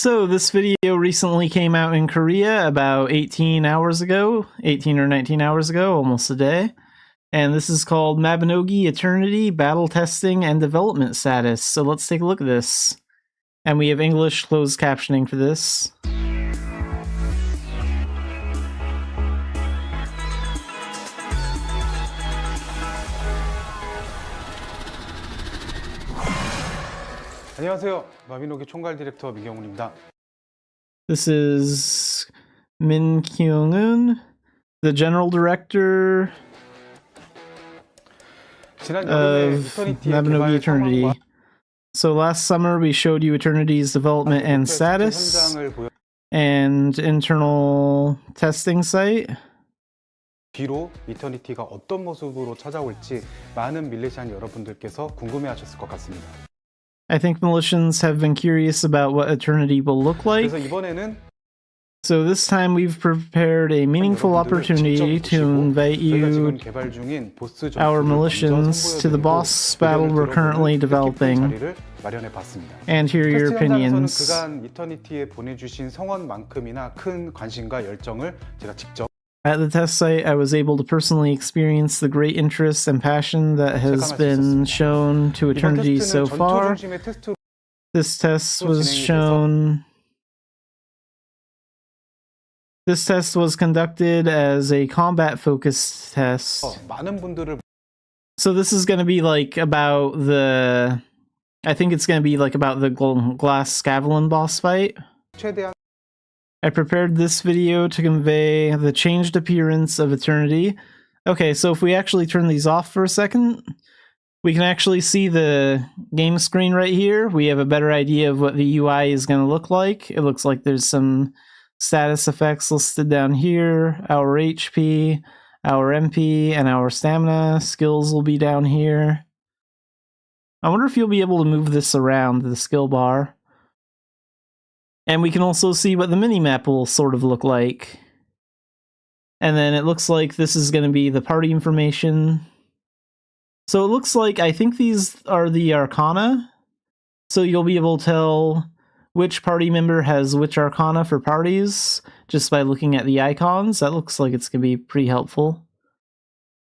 So this video recently came out in Korea about 18 hours ago, 18 or 19 hours ago, almost a day. And this is called Mabinogi Eternity Battle Testing and Development Status. So let's take a look at this. And we have English closed captioning for this. 안녕하세요. 마비노기 총괄 디렉터 민경훈입니다. This is Min Kyung-un, the general director of Mabinogi Eternity. So last summer we showed you Eternity's development and status and internal testing site. 뒤로 이터니티가 어떤 모습으로 찾아올지 많은 밀레시안 여러분들께서 궁금해하셨을 것 같습니다. I think Militians have been curious about what Eternity will look like. 그래서 이번에는 So this time we've prepared a meaningful opportunity to invite you, our Militians, to the boss battle we're currently developing, and hear your opinions. 그간 이터니티에 보내주신 성원만큼이나 큰 관심과 열정을 제가 직접 At the test site, I was able to personally experience the great interest and passion that has been shown to Eternity so far. This test was conducted as a combat-focused test. So this is going to be like about the... I think it's going to be like about the Glass Scavellon boss fight. I prepared this video to convey the changed appearance of Eternity. Okay, so if we actually turn these off for a second, we can actually see the game screen right here. We have a better idea of what the UI is going to look like. It looks like there's some status effects listed down here. Our HP, our MP, and our stamina skills will be down here. I wonder if you'll be able to move this around the skill bar. And we can also see what the minimap will sort of look like. And then it looks like this is going to be the party information. So it looks like, I think these are the Arcana. So you'll be able to tell which party member has which Arcana for parties just by looking at the icons. That looks like it's going to be pretty helpful.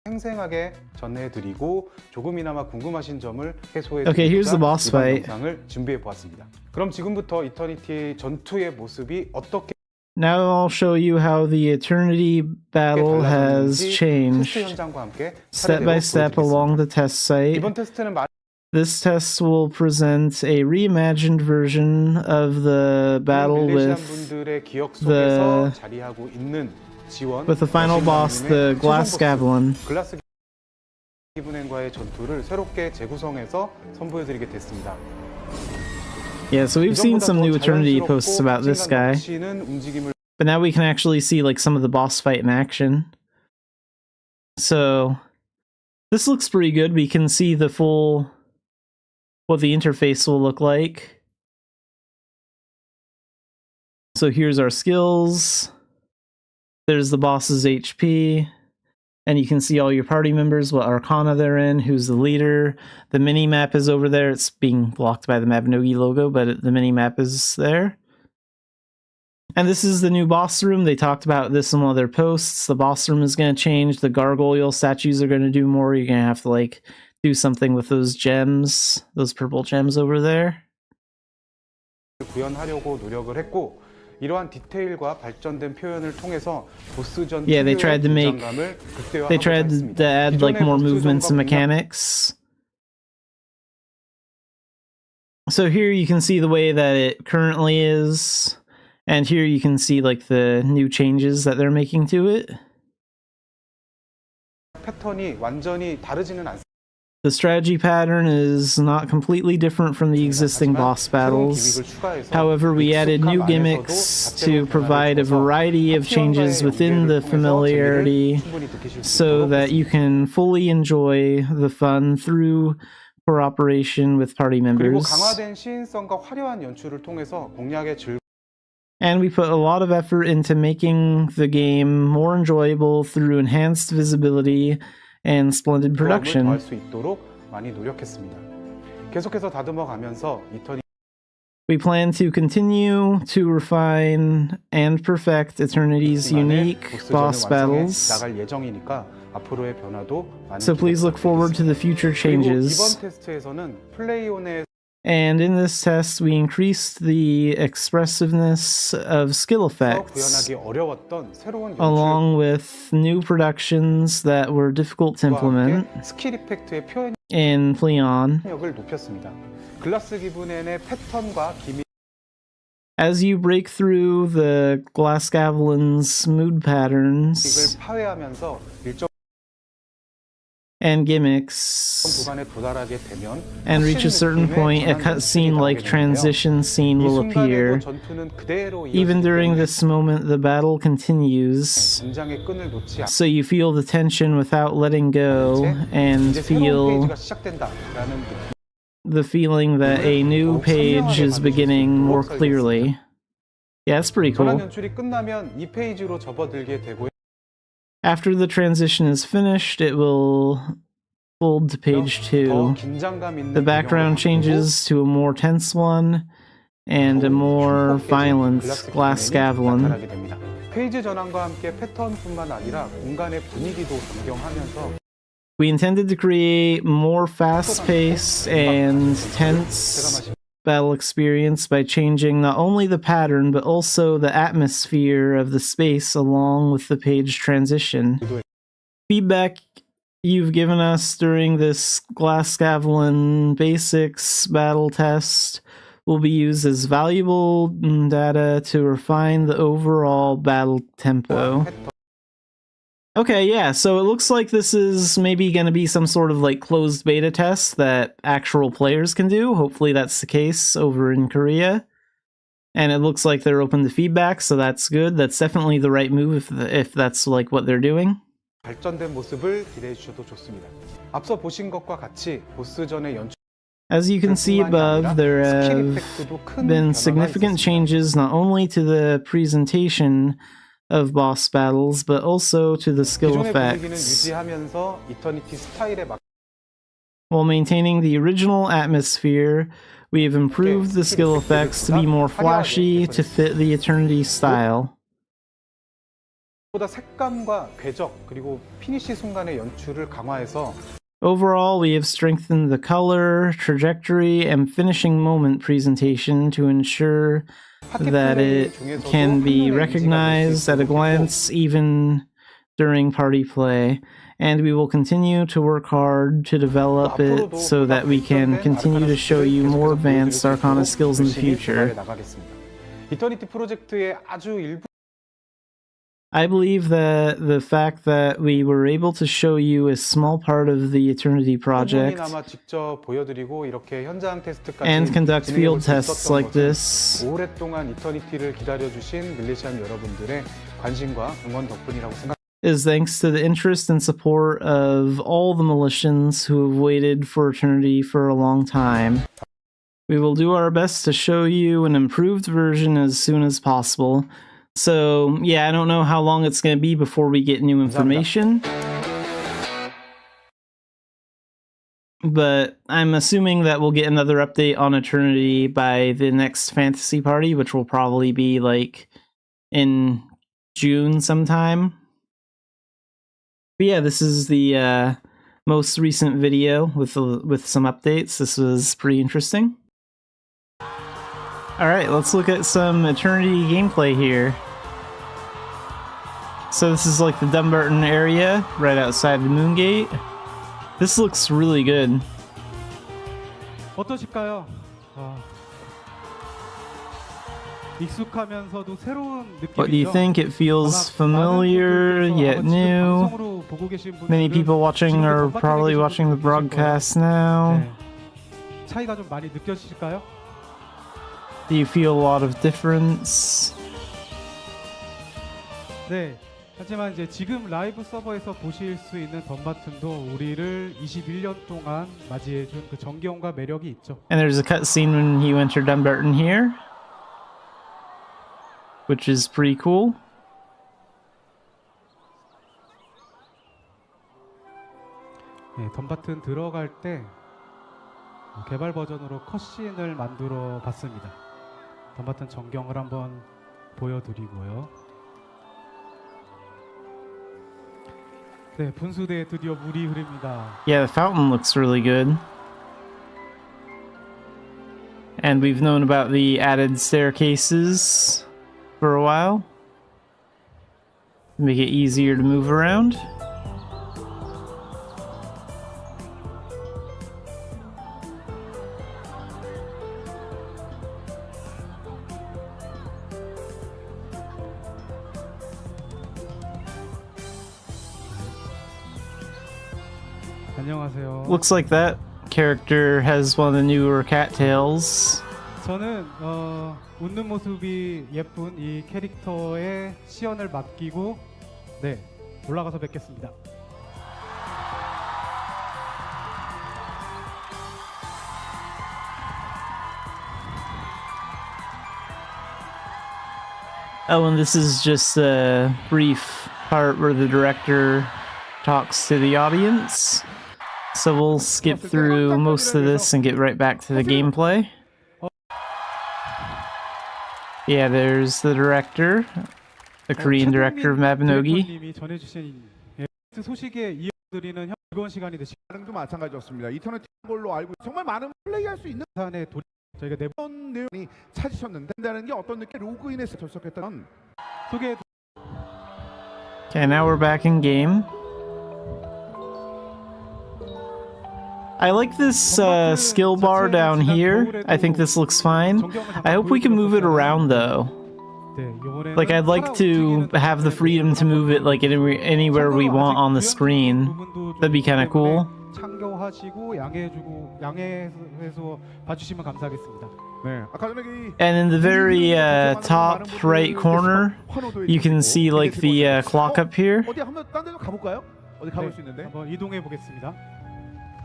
생생하게 전해드리고 조금이나마 궁금하신 점을 해소해 Okay, here's the boss fight. 영상을 준비해 보았습니다. 그럼 지금부터 이터니티의 전투의 모습이 어떻게 Now I'll show you how the Eternity battle has changed step by step along the test site. 이번 테스트는 This test will present a reimagined version of the battle with the final boss, the Glass Scavellon. 글라스 기분행과의 전투를 새롭게 재구성해서 선보여드리게 됐습니다. Yeah, so we've seen some new Eternity posts about this guy, but now we can actually see like some of the boss fight in action. So this looks pretty good. We can see the full what the interface will look like. So here's our skills. There's the boss's HP, and you can see all your party members, what Arcana they're in, who's the leader. The mini-map is over there. It's being blocked by the Mabinogi logo, but the mini-map is there. And this is the new boss room. They talked about this in one of their posts. The boss room is going to change. The gargoyle statues are going to do more. You're going to have to like do something with those gems, those purple gems over there. 구현하려고 노력을 했고 이러한 디테일과 발전된 표현을 통해서 보스전 they tried to add like more movements and mechanics. So here you can see the way that it currently is, and here you can see like the new changes that they're making to it. 패턴이 완전히 다르지는 않습니다. The strategy pattern is not completely different from the existing boss battles. However, we added new gimmicks to provide a variety of changes within the familiarity so that you can fully enjoy the fun through cooperation with party members. And we put a lot of effort into making the game more enjoyable through enhanced visibility and splendid production. 계속해서 다듬어 가면서 We plan to continue to refine and perfect Eternity's unique boss battles. 나갈 예정이니까 앞으로의 변화도 많은 So please look forward to the future changes. 이번 테스트에서는 플레이온의 And in this test, we increased the expressiveness of skill effects, 구현하기 어려웠던 새로운 along with new productions that were difficult to implement 스킬 이펙트의 표현 in Pleon.력을 높였습니다. 글라스 기분엔의 패턴과 기믹 As you break through the Glasgavlin's mood patterns 파괴하면서 일정 and gimmicks 구간에 도달하게 되면 and reach a certain point, a cutscene like transition scene will appear. 전투는 그대로 Even during this moment, the battle continues, 긴장의 끈을 놓지 않고 so you feel the tension without letting go and 이제 새로운 feel 페이지가 시작된다라는 느낌. the feeling that a new page is beginning more clearly. Yeah, that's pretty 전환 cool. 연출이 끝나면 이 페이지로 접어들게 되고 After the transition is finished, it will fold to page 2. 더 긴장감 있는 The background changes to a more tense one and a more violent Glasgavlin. 나타나게 됩니다. 페이지 전환과 함께 패턴뿐만 아니라 공간의 분위기도 변경하면서 We intended to create more fast-paced and tense battle experience by changing not only the pattern but also the atmosphere of the space along with the page transition. Feedback you've given us during this Glasgavlin Basics battle test will be used as valuable data to refine the overall battle tempo. Okay, yeah, so it looks like this is maybe going to be some sort of like closed beta test that actual players can do. Hopefully that's the case over in Korea. And it looks like they're open to feedback, so that's good. That's definitely the right move if that's like what they're doing. 발전된 모습을 기대해 주셔도 좋습니다. 앞서 보신 것과 같이 보스전의 연출 As you can see above, there have been significant changes not only to the presentation of boss battles, but also to the skill effects, while maintaining the original atmosphere. We have improved the skill effects to be more flashy to fit the Eternity style. 보다 색감과 궤적 그리고 피니시 순간의 연출을 강화해서 Overall, we have strengthened the color, trajectory, and finishing moment presentation to ensure that it can be recognized at a glance even during party play, and we will continue to work hard to develop it so that we can continue to show you more advanced Arcana skills in the future. 이터니티 프로젝트의 아주 일부 I believe that the fact that we were able to show you a small part of the Eternity project 직접 보여드리고 이렇게 현장 테스트까지 and conduct field tests like this 오랫동안 이터니티를 기다려주신 밀레시안 여러분들의 관심과 응원 덕분이라고 생각합니다. is thanks to the interest and support of all the Militians who have waited for Eternity for a long time. We will do our best to show you an improved version as soon as possible. So, yeah, I don't know how long it's going to be before we get new information. But I'm assuming that we'll get another update on Eternity by the next Fantasy Party, which will probably be, like, in June sometime. But yeah, this is the most recent video with some updates. This was pretty interesting. Alright, let's look at some Eternity gameplay here. So this is like the Dumbarton area, right outside the Moongate. This looks really good. 어떠실까요? 익숙하면서도 새로운 느낌이죠. What do you think? It feels familiar yet new. Many people watching are probably watching the broadcast now. 차이가 좀 많이 느껴지실까요? Do you feel a lot of difference? 네. 하지만 이제 지금 라이브 서버에서 보실 수 있는 덤바튼도 우리를 21년 동안 맞이해준 그 정겨움과 매력이 있죠. And there's a cutscene when you enter Dumbarton here, which is pretty cool. 네, 덤바튼 들어갈 때 개발 버전으로 컷신을 만들어 봤습니다. 덤바튼 전경을 한번 보여드리고요. 네, 분수대에 드디어 물이 흐릅니다. Yeah, the fountain looks really good. And we've known about the added staircases for a while. Make it easier to move around. 안녕하세요. Looks like that character has one of the newer cattails. 저는 웃는 모습이 예쁜 이 캐릭터의 시연을 맡기고 네, 올라가서 뵙겠습니다. Oh, and this is just a brief part where the director talks to the audience. So we'll skip through most of this and get right back to the gameplay. Yeah, there's the director, the Korean director of Mabinogi. 디렉터님이 전해주신 소식에 이어드리는 즐거운 시간이 되시. 반응도 마찬가지였습니다. 이터널티 걸로 알고 정말 많은 플레이할 수 있는 산에 저희가 네 어떤 내용이 찾으셨는데 한다는 게 어떤 느낌 로그인해서 접속했던 소개. Okay, now we're back in game. I like this skill bar down here. I think this looks fine. I hope we can move it around though. Like, I'd like to have the freedom to move it like anywhere we want on the screen. That'd be kind of cool. 참고하시고 양해해서 봐주시면 감사하겠습니다. 네. 아까 전에 그 And in the very top right corner, you can see like the clock up here. 어디 한번 딴 데로 가볼까요? 어디 가볼 수 있는데? 한번 이동해 보겠습니다.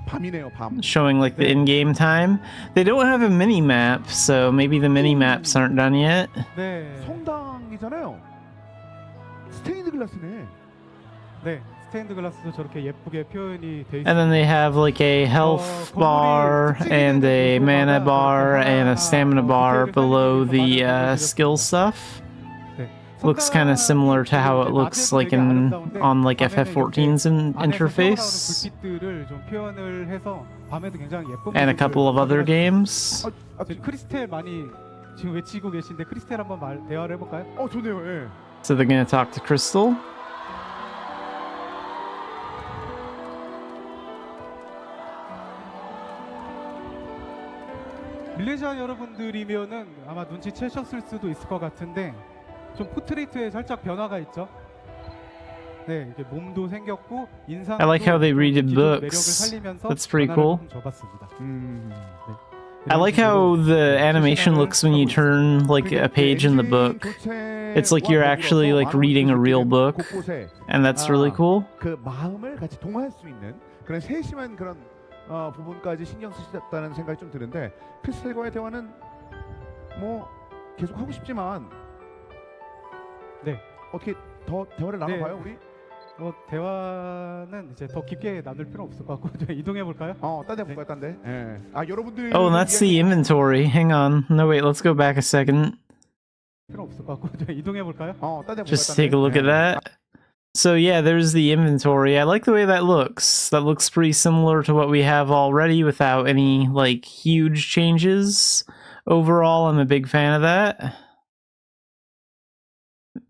밤이네요, 밤. Showing like the in-game time. They don't have a mini-map, so maybe the mini-maps aren't done yet. 네. 성당이잖아요. 스테인드 글라스네. 네. 스테인드 글라스도 저렇게 예쁘게 표현이 돼 있습니다. And then they have like a health bar and a mana bar and a stamina bar below the skill stuff. Looks kind of similar to how it looks like on like FF14's interface. And a couple of other games. 크리스텔 많이 지금 외치고 계신데 크리스텔 한번 대화를 해볼까요? 좋네요. 예. So they're gonna talk to Crystal. 밀레시안 여러분들이면은 아마 눈치채셨을 수도 있을 것 같은데 좀 포트레이트에 살짝 변화가 있죠. 네, 이게 몸도 생겼고 인상도 I like how they redid 매력을 books. 살리면서 That's pretty 변화를 cool. 좀 줘봤습니다. 네. I like how the animation looks when you turn like a page in the book. It's like you're actually like reading a real book, and that's really cool. 그 마음을 같이 동화할 수 있는 그런 세심한 그런 부분까지 신경 쓰셨다는 생각이 좀 드는데 크리스텔과의 대화는 뭐 계속 하고 싶지만 네. 어떻게 더 대화를 나눠봐요 우리? 대화는 이제 더 깊게 나눌 필요 없을 것 같고 좀 이동해 볼까요? 딴 데 볼까요, 딴 데? 예. 여러분들. Oh, and that's the inventory. Hang on. No, wait. Let's go back a second. 필요 없을 것 같고 좀 이동해 볼까요? 딴 데 볼까요? Just take a look at that. So yeah, there's the inventory. I like the way that looks. That looks pretty similar to what we have already without any like huge changes. Overall, I'm a big fan of that.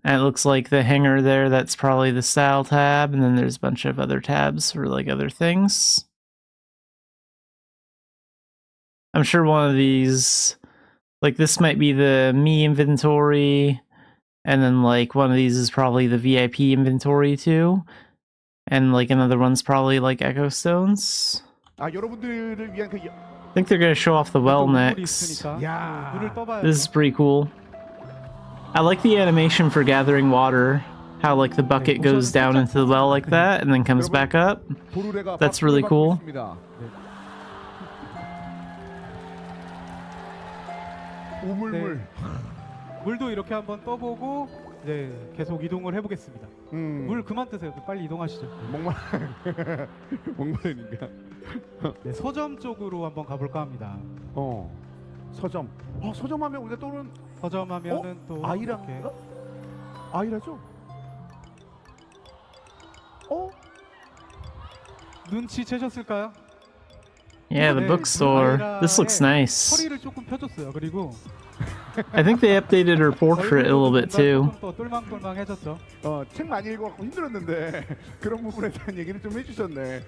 And it looks like the hanger there, that's probably the style tab, and then there's a bunch of other tabs for like other things. I'm sure one of these, like this might be the me inventory, and then like one of these is probably the VIP inventory too. And like another one's probably like Echo Stones. 여러분들을 위한 그 I think they're gonna show off the well next. 야. This is pretty cool. I like the animation for gathering water. How like the bucket goes down into the well like that and then comes back up. That's really cool. 우물물. 물도 이렇게 한번 떠보고 네, 계속 이동을 해보겠습니다. 물 그만 드세요. 빨리 이동하시죠. 목마르니까. 네, 서점 쪽으로 한번 가볼까 합니다. 서점. 서점하면 우리가 떠오르는 서점하면은 또 아이라인가? 이렇게 아이라죠? 눈치채셨을까요? Yeah, the 네, bookstore. This looks 아이라의 nice. 허리를 조금 펴줬어요. 그리고 I think they updated her portrait a little bit too. 조금 더 똘망똘망해졌죠. 책 많이 읽어갖고 힘들었는데 그런 부분에 대한 얘기를 좀 해주셨네.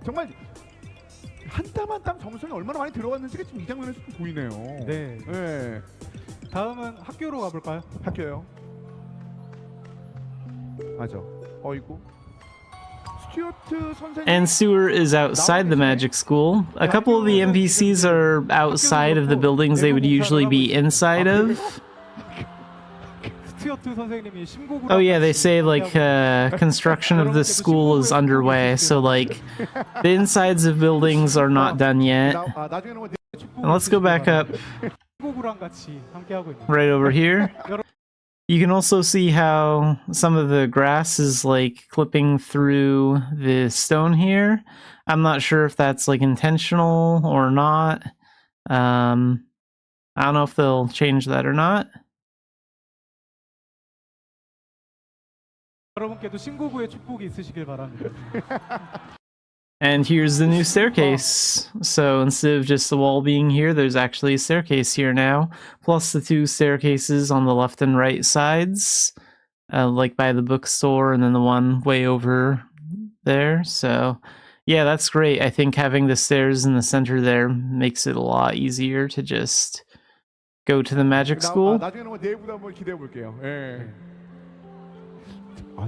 정말 한 땀 한 땀 정성이 얼마나 많이 들어갔는지가 지금 이 장면에서 좀 보이네요. 네. 네. 다음은 학교로 가볼까요? 학교요. 맞아. 어이구. 스튜어트 선생님. And Sewer is outside the magic school. A couple of the NPCs are outside of the buildings they would usually be inside of. 스튜어트 선생님이 심곡을 Oh yeah, they say like construction of this school is underway, so like the insides of buildings are not done yet. 나중에는 뭐 And let's go back up 심곡이랑 같이 함께하고 있는. right over here. You can also see how some of the grass is like clipping through the stone here. I'm not sure if that's like intentional or not. I don't know if they'll change that or not. 여러분께도 신고구의 축복이 있으시길 바랍니다. And here's the new staircase. So instead of just the wall being here, there's actually a staircase here now. Plus the two staircases on the left and right sides. Like by the bookstore and then the one way over there. So yeah, that's great. I think having the stairs in the center there makes it a lot easier to just go to the magic school. 나중에는 뭐 내일부터 한번 기대해 볼게요. 예.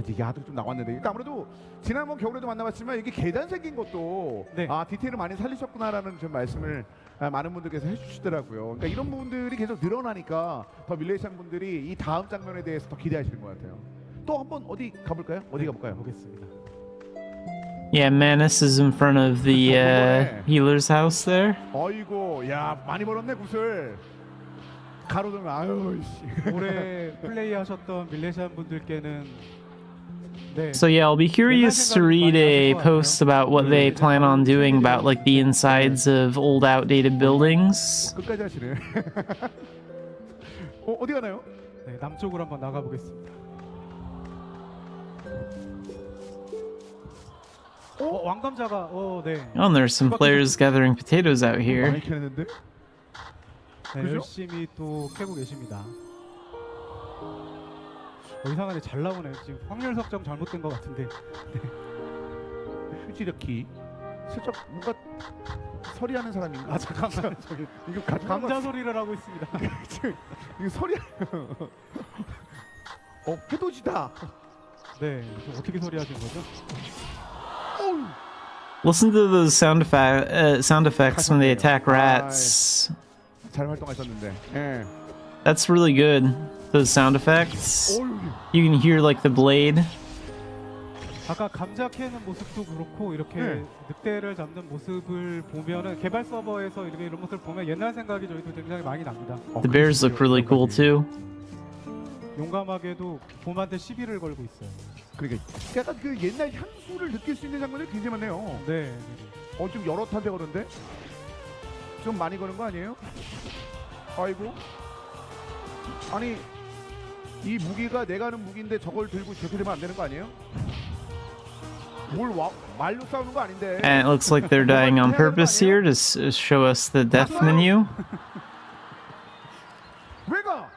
이제 야도 좀 나왔는데 일단 아무래도 지난번 겨울에도 만나봤지만 이게 계단 생긴 것도 네. 디테일을 많이 살리셨구나라는 좀 말씀을 많은 분들께서 해주시더라고요. 그러니까 이런 부분들이 계속 늘어나니까 더 밀레이션 분들이 이 다음 장면에 대해서 더 기대하시는 것 같아요. 또 한번 어디 가볼까요? 어디 가볼까요? 보겠습니다. Yeah, Manus is in front of the healer's house there. 어이고, 야 많이 벌었네 굿을. 가로등 아유 씨. 올해 플레이하셨던 밀레시안 분들께는 네. So yeah, I'll be curious to read a post about what they plan on doing about like the insides of old outdated buildings. 끝까지 하시네. 어디 가나요? 네, 남쪽으로 한번 나가 보겠습니다. 왕감자가 네. Oh, and there's some players gathering potatoes out here. 많이 캐는데? 네, 그죠? 열심히 또 캐고 계십니다. 이상하게 잘 나오네요. 지금 확률 설정 잘못된 것 같은데. 휴지력기. 슬쩍 뭔가 서리하는 사람인가? 잠깐만. 저기 이거 감자 소리를 하고 있습니다. 이거 서리. 해돋이다. 네, 어떻게 소리하신 거죠? Listen to those sound effects when they attack rats. 잘 활동하셨는데. 예. That's really good. Those sound effects. You can hear like the blade. 아까 감자 캐는 모습도 그렇고 이렇게 늑대를 잡는 모습을 보면은 개발 서버에서 이런 모습을 보면 옛날 생각이 저희도 굉장히 많이 납니다. The bears look really cool too. 용감하게도 봄한테 시비를 걸고 있어요. 그러니까 약간 그 옛날 향수를 느낄 수 있는 장면들이 굉장히 많네요. 네. 지금 여러 탄데 거는데 좀 많이 거는 거 아니에요? 아이고. 아니 이 무기가 내가 하는 무기인데 저걸 들고 저렇게 되면 안 되는 거 아니에요? 말로 싸우는 거 아닌데. And it looks like they're dying on purpose here to show us the death menu. 왜가?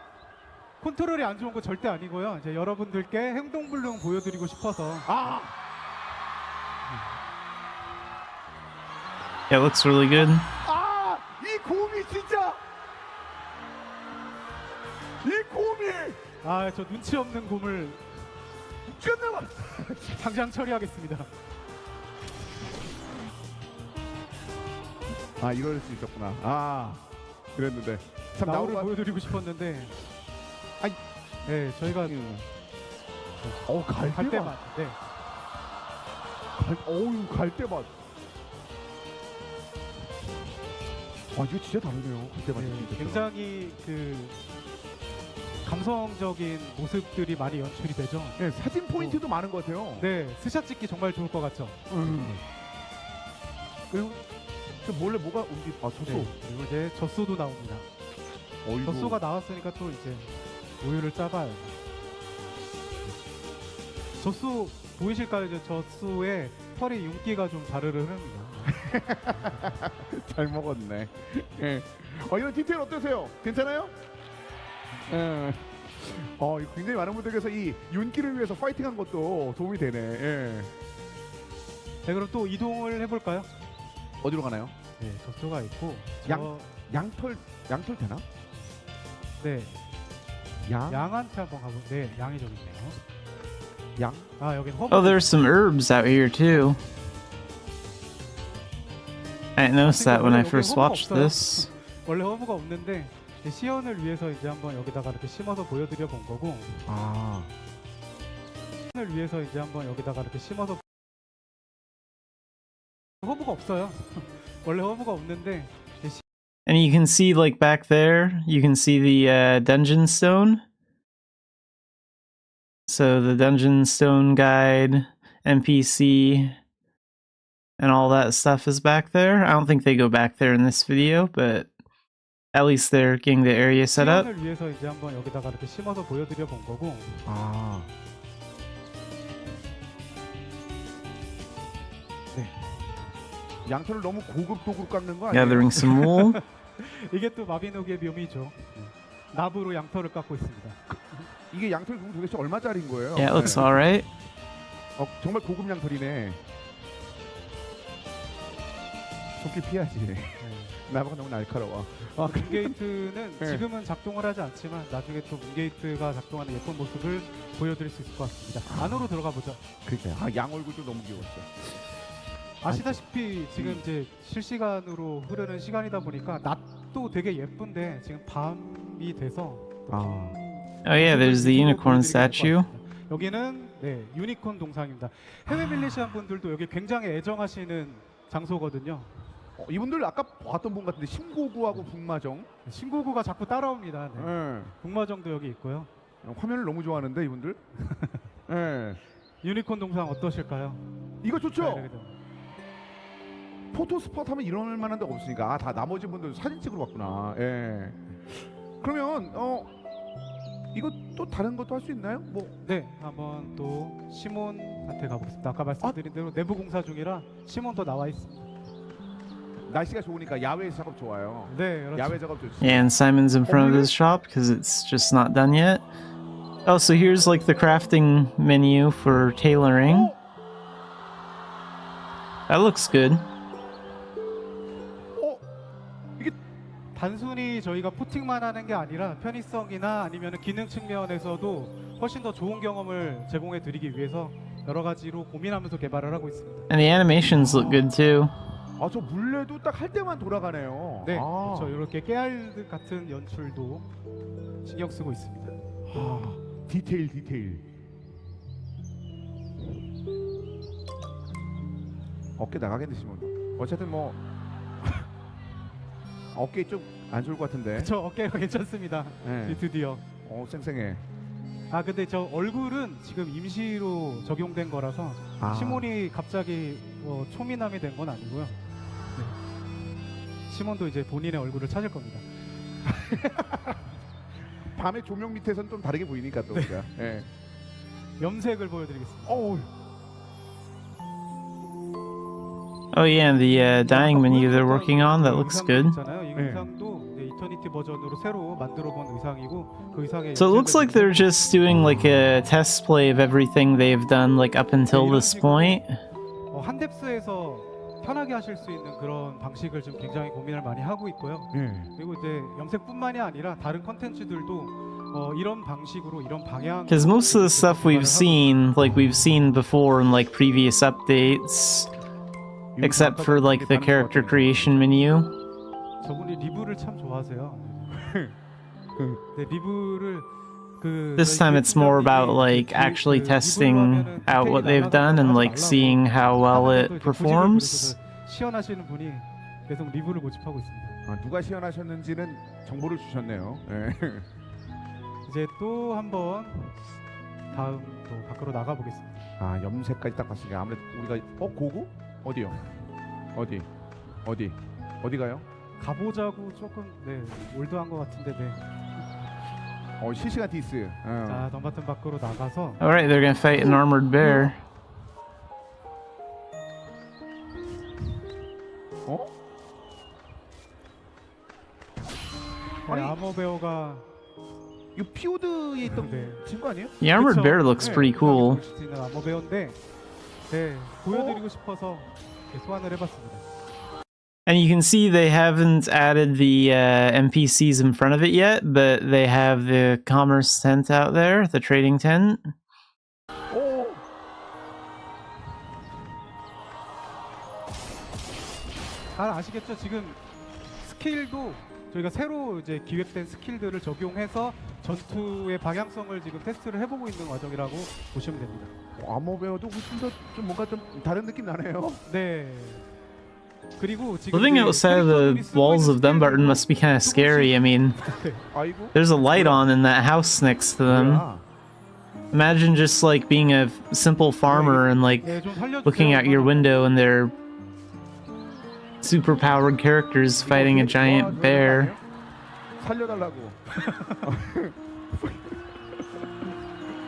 컨트롤이 안 좋은 거 절대 아니고요. 이제 여러분들께 행동불능 보여드리고 싶어서. Yeah, it looks really good. 이 곰이 진짜. 이 곰이. 저 눈치 없는 곰을 끝내봐. 당장 처리하겠습니다. 이럴 수 있었구나. 그랬는데 참 나오를 나오가 보여드리고 싶었는데. 아니. 네, 저희가 갈 때만. 네. 갈 때만. 이거 진짜 다르네요. 갈 때만. 네, 굉장히 감성적인 모습들이 많이 연출이 되죠. 네, 사진 포인트도 많은 것 같아요. 네, 스샷 찍기 정말 좋을 것 같죠. 그리고 저 몰래 뭐가 젖소. 네, 그리고 이제 젖소도 나옵니다. 어이구. 젖소가 나왔으니까 또 이제 우유를 짜봐요. 젖소 보이실까요? 이제 젖소에 털이 윤기가 좀 자르르 흐릅니다. 잘 먹었네. 예. 이런 디테일 어떠세요? 괜찮아요? 예. 이거 굉장히 많은 분들께서 이 윤기를 위해서 파이팅한 것도 도움이 되네. 예. 네, 그럼 또 이동을 해볼까요? 어디로 가나요? 네, 젖소가 있고 양털 되나? 네, 양? 양한테 한번 가볼게요. 네, 양이 좀 있네요. 양? 아, 여긴 허브. Oh, there's some herbs out here too. I didn't notice that when I first watched this. 원래 허브가 없는데 이제 시연을 위해서 이제 한번 여기다가 이렇게 심어서 보여드려 본 거고. 아. 시연을 위해서 이제 한번 여기다가 이렇게 심어서. 허브가 없어요. 원래 허브가 없는데. And you can see, like, back there, you can see the dungeon stone. So the dungeon stone guide, NPC, and all that stuff is back there. I don't think they go back there in this video, but at least they're getting the area set up. 시연을 위해서 이제 한번 여기다가 이렇게 심어서 보여드려 본 거고. 아. 네. 양털을 너무 고급 도구로 깎는 거 아니에요? Gathering some wool. 이게 또 마비노기의 묘미죠. 나부로 양털을 깎고 있습니다. 이게 양털 도대체 얼마짜리인 거예요? Yeah, it looks alright. 정말 고급 양털이네. 손길 피하지. 나보고 너무 날카로워. 문게이트는 네. 지금은 작동을 하지 않지만 나중에 또 문게이트가 작동하는 예쁜 모습을 보여드릴 수 있을 것 같습니다. 안으로 들어가 보죠. 그러니까 양 얼굴도 너무 귀여웠어. 아시다시피 지금 이제 실시간으로 흐르는 시간이다 보니까 낮도 되게 예쁜데 지금 밤이 돼서 Oh yeah, there's the unicorn statue. 여기는 네, 유니콘 동상입니다. 해외 밀레시안 분들도 여기 굉장히 애정하시는 장소거든요. 이분들 아까 봤던 분 같은데 신고구하고 북마정. 신고구가 자꾸 따라옵니다. 네. 네. 북마정도 여기 있고요. 화면을 너무 좋아하는데 이분들. 네. 유니콘 동상 어떠실까요? 이거 좋죠? 네, 포토 스팟 하면 이럴 만한 데가 없으니까 다 나머지 분들 사진 찍으러 왔구나. 예. 그러면 이거 또 다른 것도 할 수 있나요? 뭐 네, 한번 또 시몬한테 가보겠습니다. 아까 말씀드린 대로 내부 공사 중이라 시몬도 나와 있습니다. 날씨가 좋으니까 야외 작업 좋아요. 네, 그렇죠. 야외 작업 좋지. Yeah, and Simon's in front of his shop because it's just not done yet. Oh, so here's like the crafting menu for tailoring. That looks good. 단순히 저희가 포팅만 하는 게 아니라 편의성이나 아니면 기능 측면에서도 훨씬 더 좋은 경험을 제공해 드리기 위해서 여러 가지로 고민하면서 개발을 하고 있습니다. And the animations look good too. 저 물레도 딱 할 때만 돌아가네요. 네, 그렇죠. 이렇게 깨알 같은 연출도 신경 쓰고 있습니다. 디테일. 어깨 나가겠네 시몬. 어쨌든 뭐 어깨 좀 안 좋을 것 같은데. 저 어깨가 괜찮습니다. 네. 드디어. 쌩쌩해. 근데 저 얼굴은 지금 임시로 적용된 거라서 시몬이 갑자기 초미남이 된 건 아니고요. 네. 시몬도 이제 본인의 얼굴을 찾을 겁니다. 밤에 조명 밑에서는 좀 다르게 보이니까 또. 네. 우리가. 네. 염색을 보여드리겠습니다. Oh yeah, and the dyeing menu they're working on, that looks good. 있잖아요. 이 의상도 이터니티 버전으로 새로 만들어본 의상이고 그 의상에 So it looks like they're just doing like a test play of everything they've done like up until this point. 한뎁스에서 편하게 하실 수 있는 그런 방식을 지금 굉장히 고민을 많이 하고 있고요. 그리고 이제 염색뿐만이 아니라 다른 컨텐츠들도 이런 방식으로 이런 방향. Because most of the stuff we've seen before in like previous updates, except for like the character creation menu. 저분이 리뷰를 참 좋아하세요. 네, 리뷰를 This time it's more about like actually testing out what they've done and like seeing how well it performs. 시연하시는 분이 계속 리뷰를 모집하고 있습니다. 누가 시연하셨는지는 정보를 주셨네요. 네. 이제 또 한번 다음 또 밖으로 나가 보겠습니다. 염색까지 딱 봤으니까 아무래도 우리가 고구? 어디요? 어디? 어디 가요? 가보자고 조금 올드한 것 같은데 실시간 디스. 자 덤바튼 밖으로 나가서 Alright, they're gonna fight an armored bear. 네, 아머베어가 이거 피오드에 있던 친구 아니에요? The armored 그쵸? bear looks pretty cool. 볼수 있는 아머베어인데 보여드리고 싶어서 소환을 해봤습니다. And you can see they haven't added the NPCs in front of it yet, but they have the commerce tent out there, the trading tent. 잘 아시겠죠? 지금 스킬도 저희가 새로 이제 기획된 스킬들을 적용해서 전투의 방향성을 지금 테스트를 해보고 있는 과정이라고 보시면 됩니다. 아머베어도 훨씬 더 좀 뭔가 좀 다른 느낌 나네요. 네. 그리고 지금 Living outside the walls of Dumbarton must be kind of scary. I mean, 아이고. there's a light on in that house next to them. Imagine just like being a simple farmer and like 좀 살려주세요. looking out your window and they're super-powered characters fighting a giant bear. 살려달라고.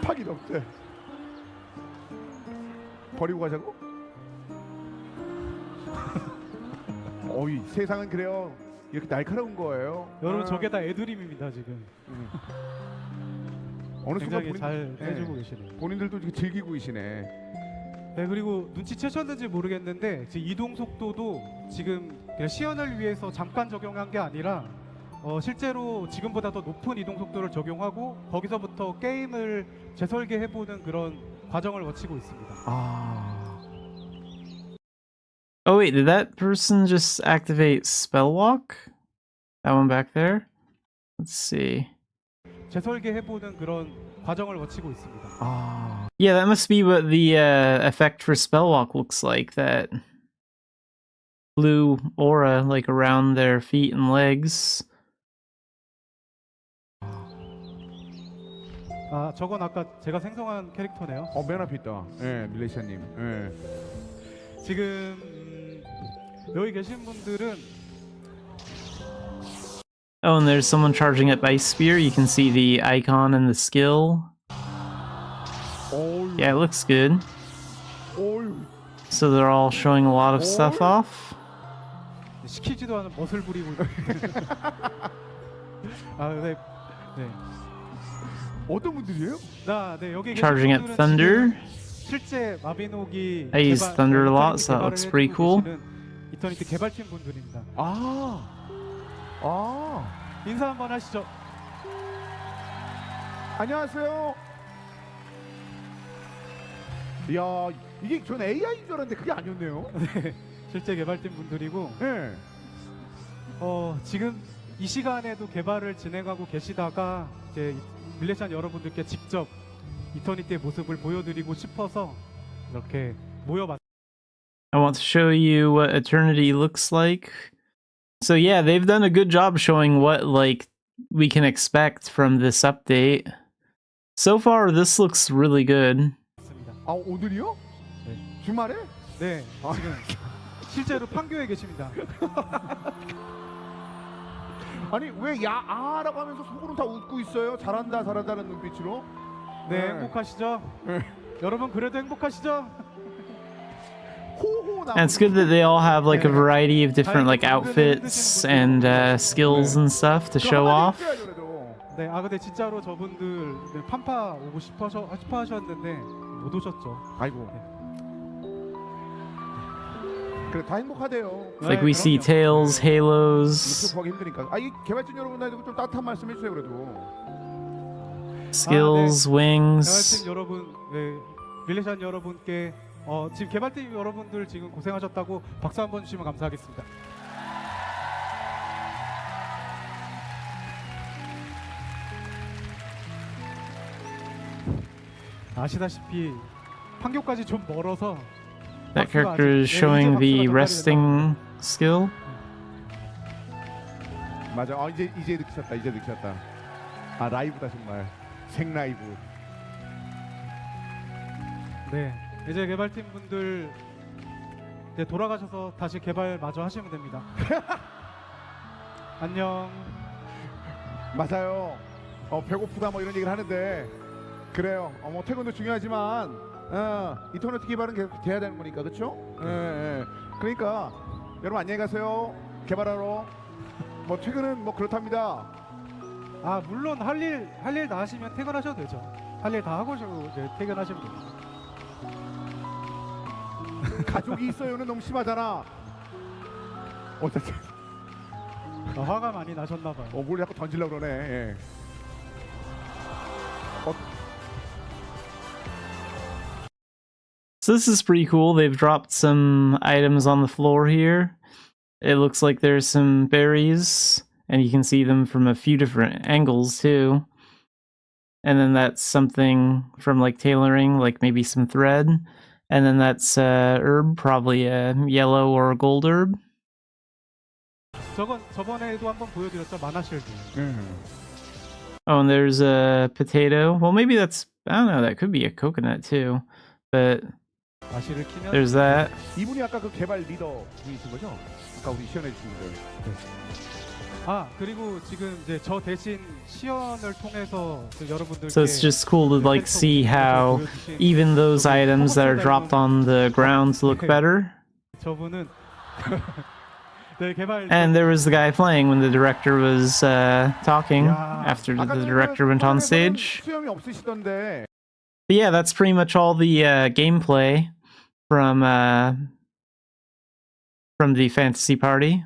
파기 없대. 버리고 가자고? 어이 세상은 그래요. 이렇게 날카로운 거예요. 여러분 저게 다 애드림입니다 지금. 어느 순간 굉장히 잘 해주고 계시네요. 본인들도 이렇게 즐기고 계시네. 네 그리고 눈치채셨는지 모르겠는데 지금 이동 속도도 지금 그냥 시연을 위해서 잠깐 적용한 게 아니라 실제로 지금보다 더 높은 이동 속도를 적용하고 거기서부터 게임을 재설계해보는 그런 과정을 거치고 있습니다. Oh wait, did that person just activate Spellwalk? That one back there? Let's see. 재설계해보는 그런 과정을 거치고 있습니다. Yeah, that must be what the effect for Spellwalk looks like. That blue aura like around their feet and legs. 아 저건 아까 제가 생성한 캐릭터네요. 맨 앞에 있다. 밀레시아님. 지금 여기 계신 분들은 Oh, and there's someone charging up Ice Spear. You can see the icon and the skill. Yeah, it looks good. So they're all showing a lot of stuff off. 시키지도 않은 멋을 부리고 있는. 네. 어떤 분들이에요? 여기 계신 Charging up 분들은 Thunder. 실제 마비노기 I use Thunder a lot, so that looks pretty cool. 이터니티 개발팀 분들입니다. 인사 한번 하시죠. 안녕하세요. 이야, 이게 전 AI인 줄 알았는데 그게 아니었네요. 네, 실제 개발팀 분들이고 네. 지금 이 시간에도 개발을 진행하고 계시다가 이제 밀레시안 여러분들께 직접 이터니티의 모습을 보여드리고 싶어서 이렇게 모여봤습니다. I want to show you what Eternity looks like. So yeah, they've done a good job showing what like we can expect from this update. So far, this looks really good. 오늘이요? 네. 주말에? 네, 지금 실제로 판교에 계십니다. 아니 왜 야아라고 하면서 속으로 다 웃고 있어요? 잘한다는 눈빛으로. 네, 행복하시죠? 여러분 그래도 행복하시죠? And it's good that they all have like a variety of different like outfits and skills and stuff to show off. 네, 근데 진짜로 저분들 판파 오고 싶어 하셨는데 못 오셨죠. 아이고. 그래 다 행복하대요. It's like we see Tails, Halos, 보기 힘드니까. 이 개발진 여러분들도 좀 따뜻한 말씀 해주세요 그래도. skills, wings. 개발팀 여러분, 밀레시안 여러분께 지금 개발팀 여러분들 지금 고생하셨다고 박수 한번 주시면 감사하겠습니다. 아시다시피 판교까지 좀 멀어서 That character is showing the resting skill. 맞아. 이제 느끼셨다. 라이브다 정말. 생라이브. 네, 이제 개발팀 분들 이제 돌아가셔서 다시 개발 마저 하시면 됩니다. 안녕. 맞아요. 배고프다 뭐 이런 얘기를 하는데 그래요. 뭐 퇴근도 중요하지만 인터넷 개발은 계속 돼야 되는 거니까 그렇죠? 예. 그러니까 여러분 안녕히 가세요. 개발하러. 뭐 퇴근은 뭐 그렇답니다. 아 물론 할 일 다 하시면 퇴근하셔도 되죠. 할 일 다 하고 이제 퇴근하시면 됩니다. 가족이 있어요는 너무 심하잖아. 어떻게? 화가 많이 나셨나봐요. 뭘 자꾸 던지려고 그러네. 예. So this is pretty cool. They've dropped some items on the floor here. It looks like there's some berries, and you can see them from a few different angles too. And then that's something from like tailoring, like maybe some thread. And then that's herb, probably a yellow or a gold herb. 저번에도 한번 보여드렸죠, 마나실드. Oh, and there's a potato. Well, maybe that's, I don't know, that could be a coconut too. But there's that. 이분이 아까 그 개발 리더 분이신 거죠? 아까 우리 시연해 주신 분들. 아 그리고 지금 이제 저 대신 시연을 통해서 여러분들께 So it's just cool to like see how even those items that are dropped on the ground look better. 저분은 네, 개발. And there was the guy playing when the director was talking after the director went on stage. 수염이 없으시던데. But yeah, that's pretty much all the gameplay from the fantasy party.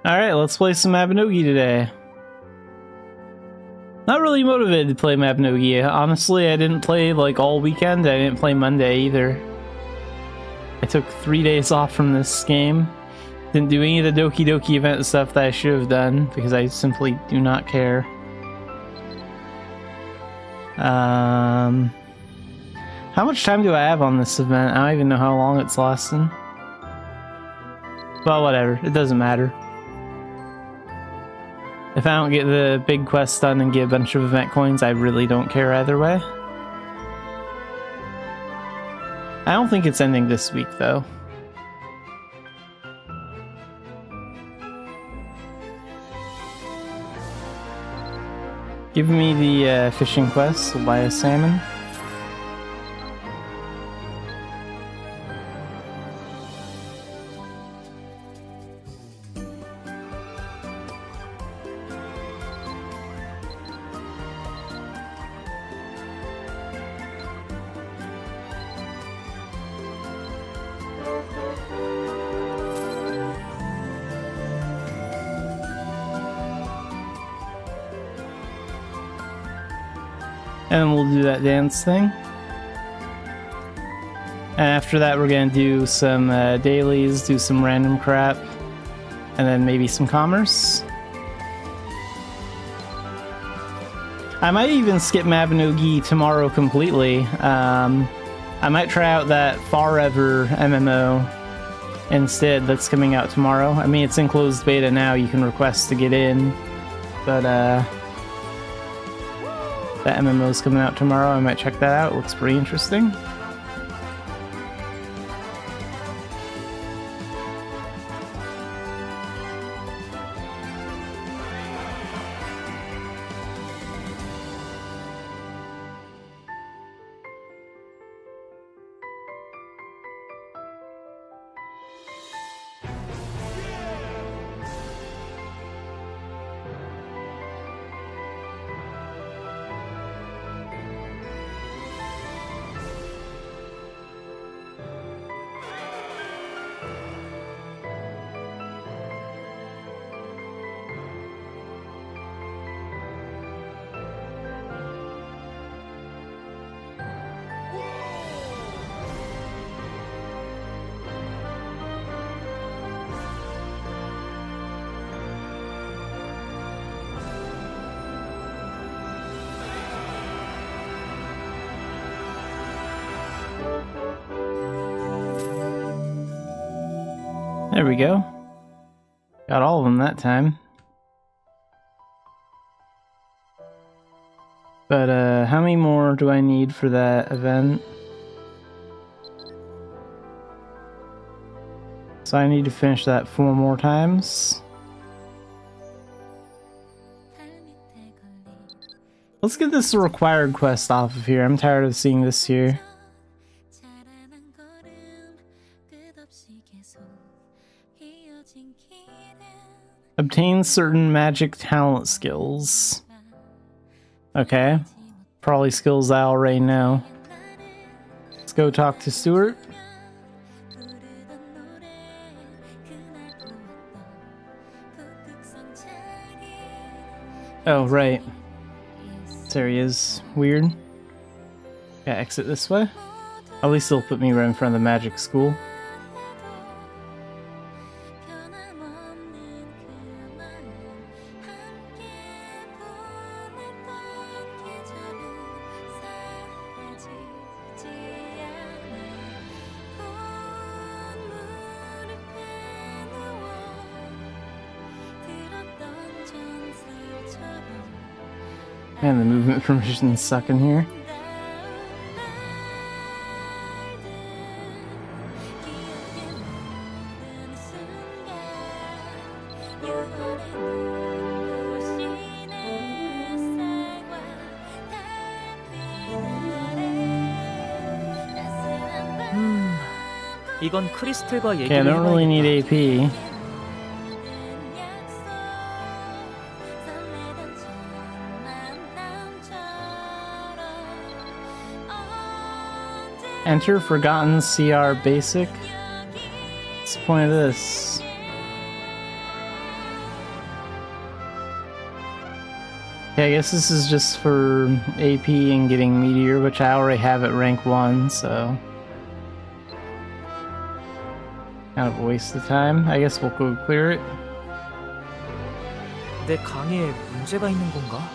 Alright, let's play some Mabinogi today. Not really motivated to play Mabinogi. Honestly, I didn't play like all weekend. I didn't play Monday either. I took 3 days off from this game. Didn't do any of the Doki Doki event stuff that I should have done because I simply do not care. How much time do I have on this event? I don't even know how long it's lasting. Well, whatever. It doesn't matter. If I don't get the big quest done and get a bunch of event coins, I really don't care either way. I don't think it's ending this week, though. Give me the fishing quest, we'll buy a salmon. And then we'll do that dance thing. And after that we're gonna do some dailies, do some random crap, and then maybe some commerce. I might even skip Mabinogi tomorrow completely. I might try out that Forever MMO instead that's coming out tomorrow. I mean, it's in closed beta now, you can request to get in, but that MMO's coming out tomorrow. I might check that out. It looks pretty interesting. There we go. Got all of them that time. But how many more do I need for that event? So I need to finish that 4 more times. Let's get this required quest off of here. I'm tired of seeing this here. Obtain certain magic talent skills. Okay. Probably skills I already know. Let's go talk to Stuart. Oh, right. There he is. Weird. Gotta exit this way. At least it'll put me right in front of the magic school. Man, the movement permissions suck in here. 이건 크리스텔과 Okay, I don't really need AP. Enter Forgotten CR Basic. What's the point of this? Yeah, I guess this is just for AP and getting Meteor, which I already have at rank 1, so... kind of a waste of time. I guess we'll go clear it. 내 강의에 문제가 있는 건가?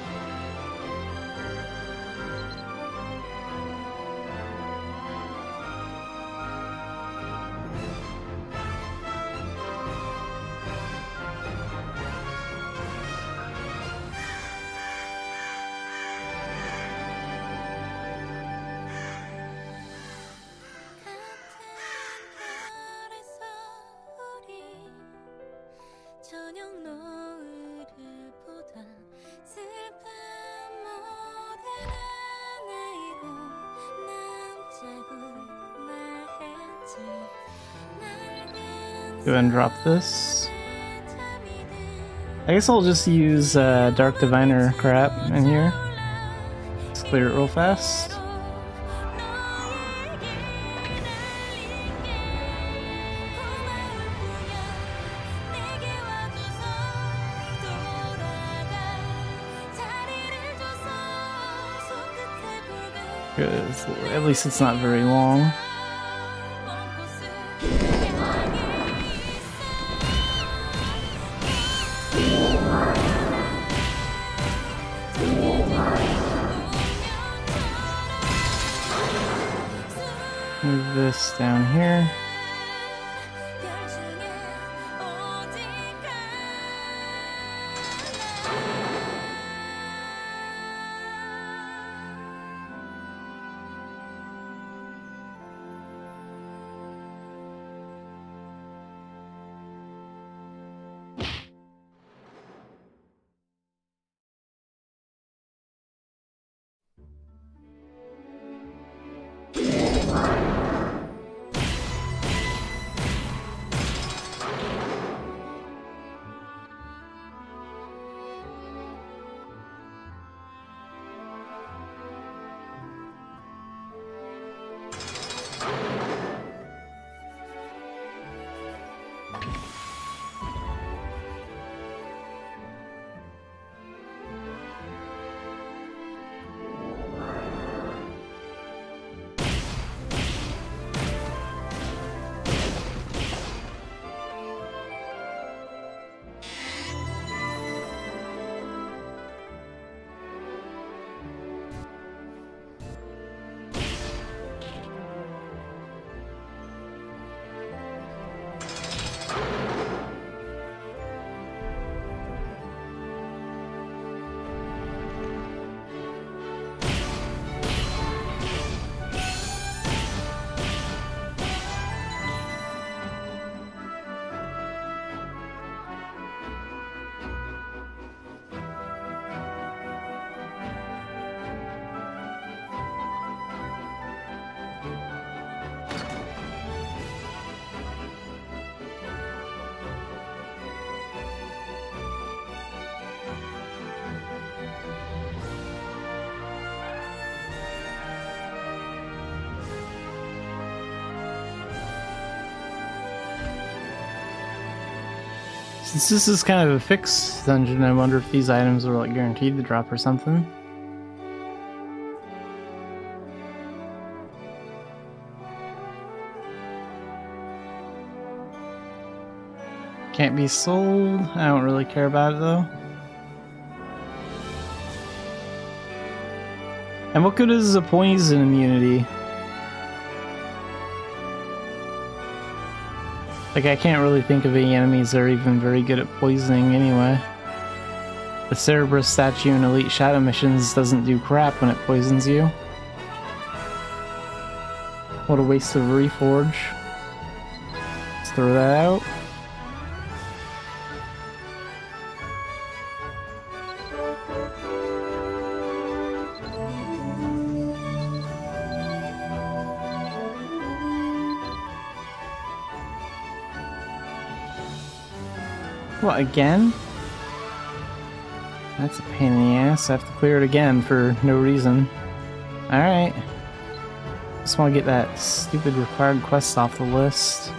Go ahead and drop this. I guess I'll just use Dark Diviner crap in here. Let's clear it real fast. Good. At least it's not very long. Move this down here. Since this is kind of a fixed dungeon, I wonder if these items are like guaranteed to drop or something. Can't be sold. I don't really care about it though. And what good is a poison immunity? Like, I can't really think of any enemies that are even very good at poisoning anyway. The Cerberus statue in Elite Shadow Missions doesn't do crap when it poisons you. What a waste of Reforge. Let's throw that out. What, again? That's a pain in the ass. I have to clear it again for no reason. Alright. Just want to get that stupid required quest off the list.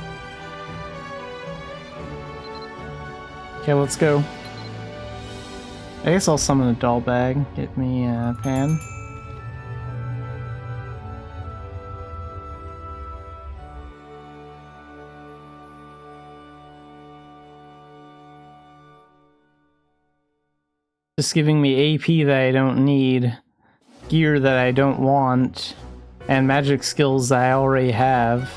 Okay, let's go. I guess I'll summon a doll bag. Get me a pan. Just giving me AP that I don't need, gear that I don't want, and magic skills that I already have.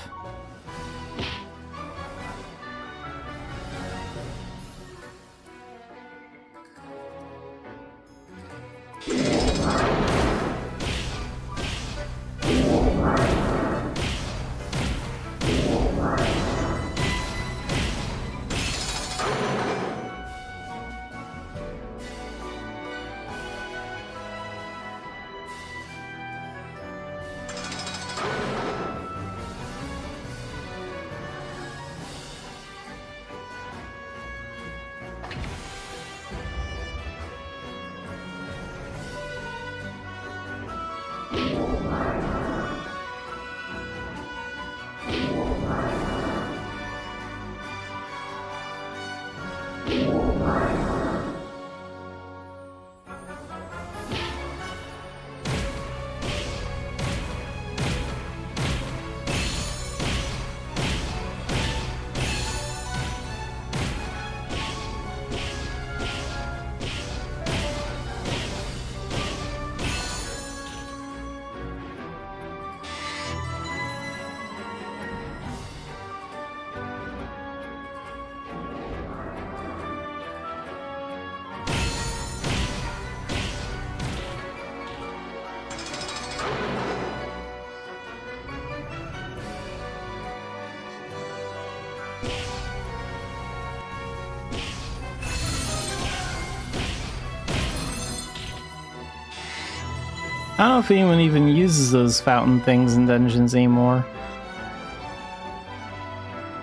I don't know if anyone even uses those fountain things in dungeons anymore.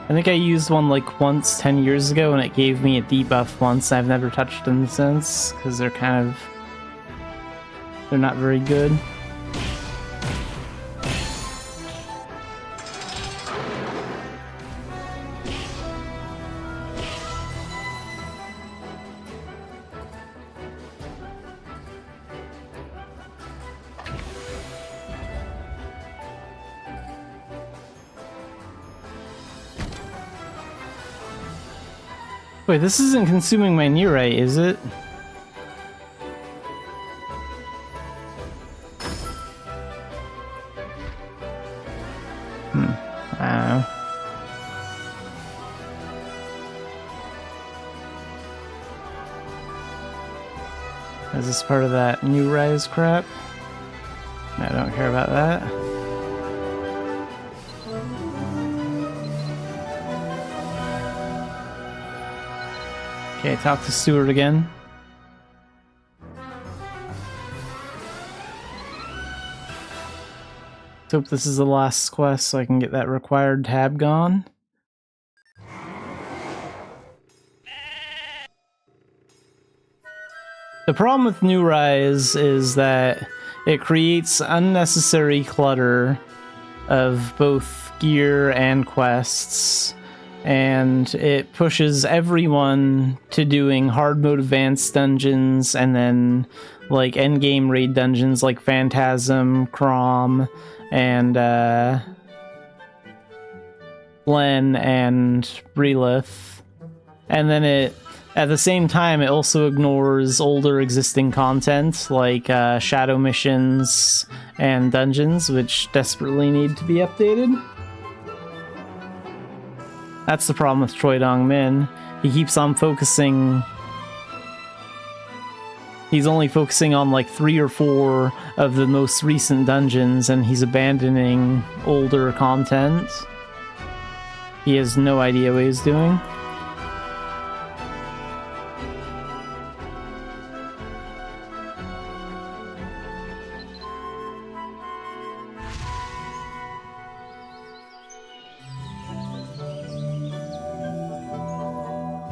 I think I used one like once 10 years ago and it gave me a debuff once. I've never touched them since because they're not very good. Wait, this isn't consuming my neurite, is it? I don't know. Is this part of that new rise crap? I don't care about that. Okay, talk to Stuart again. Let's hope this is the last quest so I can get that required tab gone. The problem with New Rise is that it creates unnecessary clutter of both gear and quests, and it pushes everyone to doing hard mode advanced dungeons and then like endgame raid dungeons like Phantasm, Crom, and Len and Brelith. And then it, at the same time, it also ignores older existing content like shadow missions and dungeons, which desperately need to be updated. That's the problem with Choi Dong-min. He keeps on focusing... He's only focusing on like 3 or 4 of the most recent dungeons, and he's abandoning older content. He has no idea what he's doing.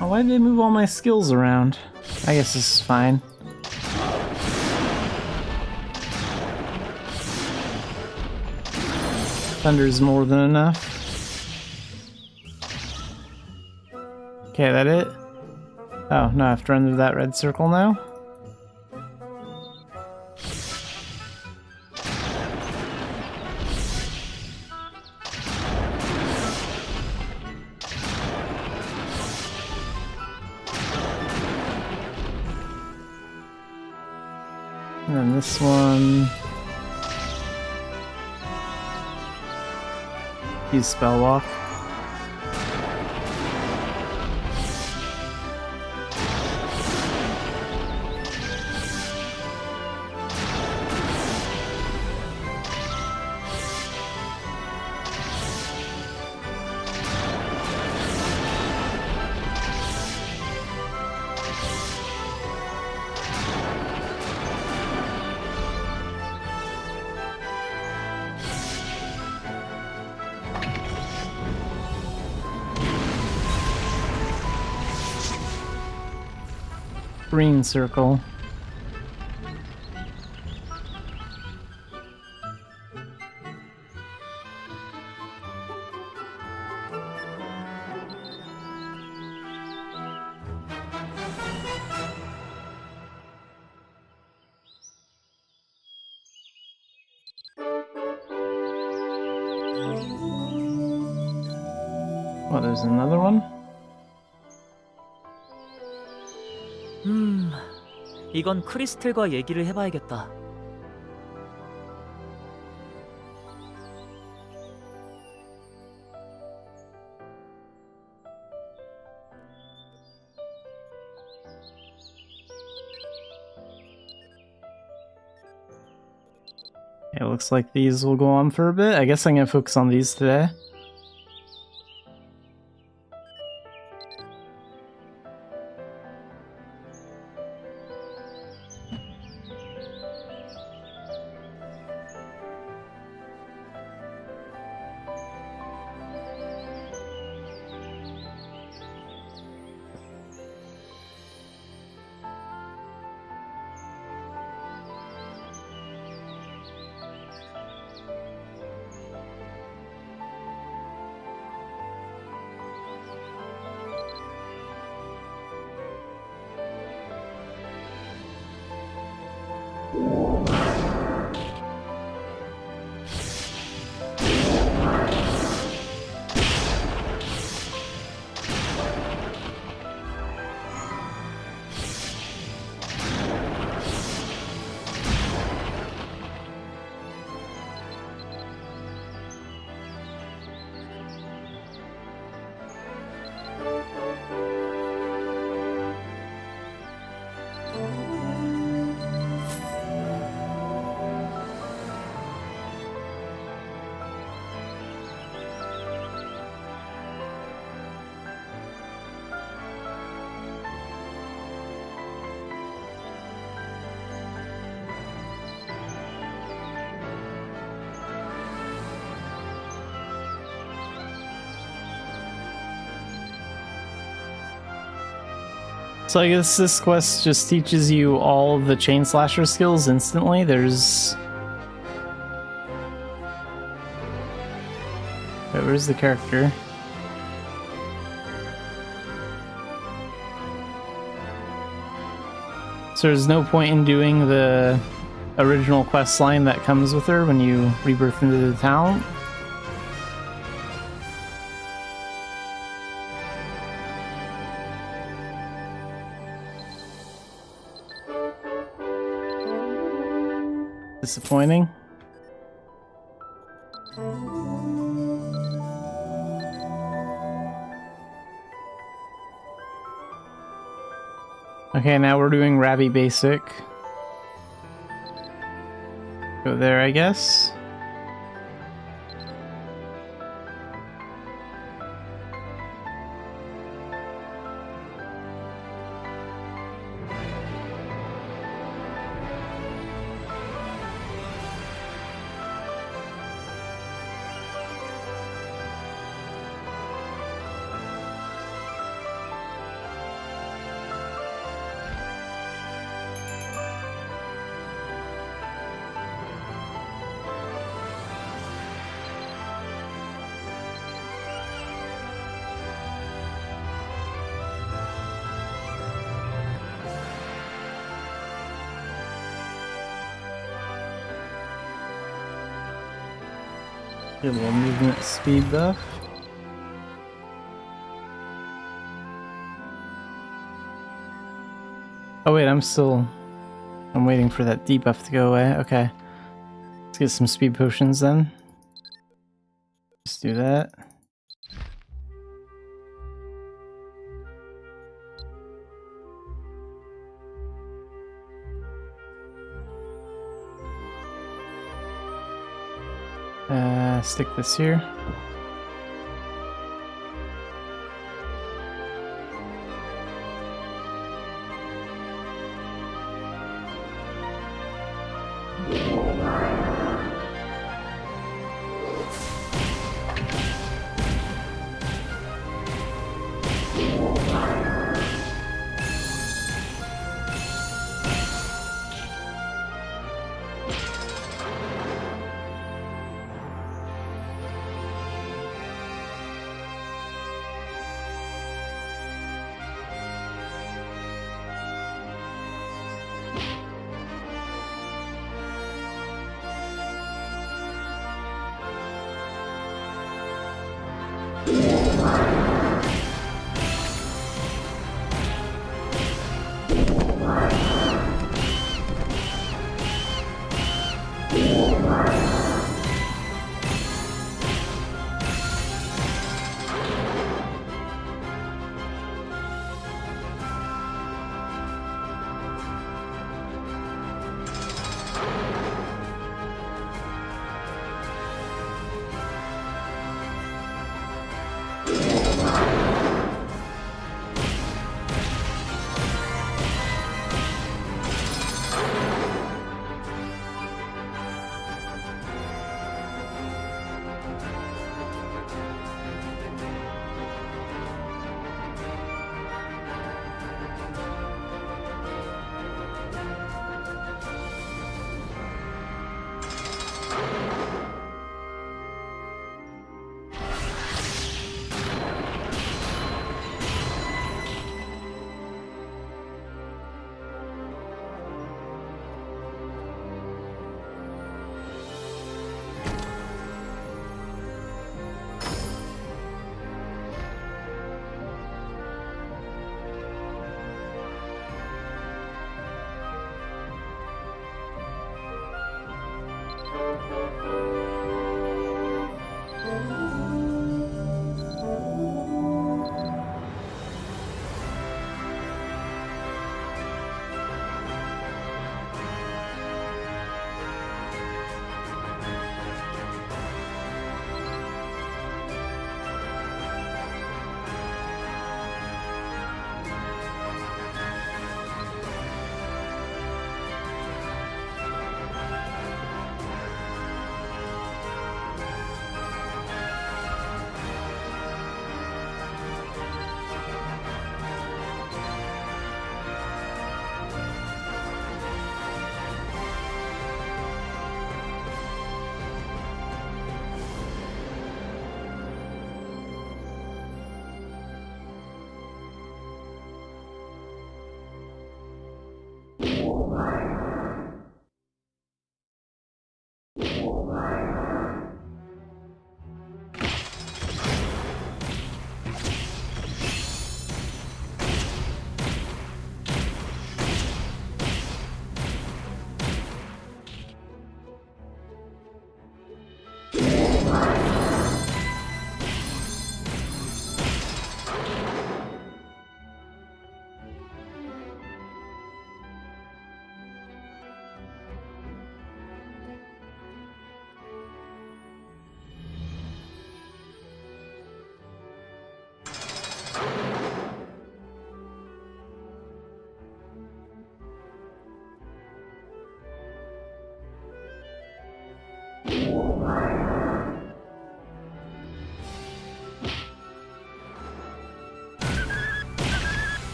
Why did they move all my skills around? I guess this is fine. Thunder's more than enough. Okay, that it? Oh, no, I have to run through that red circle now? And then this one. Use spell walk. Green circle. Oh, there's another one. 이건 크리스텔과 얘기를 해봐야겠다. It looks like these will go on for a bit. I guess I'm gonna focus on these today. So I guess this quest just teaches you all the chain slasher skills instantly. There's... Wait, where's the character? So there's no point in doing the original quest line that comes with her when you rebirth into the talent. Disappointing. Okay, now we're doing Rabby Basic. Go there, I guess. Get a little movement speed buff. Oh wait, I'm still... I'm waiting for that debuff to go away. Okay. Let's get some speed potions then. Let's do that. Stick this here.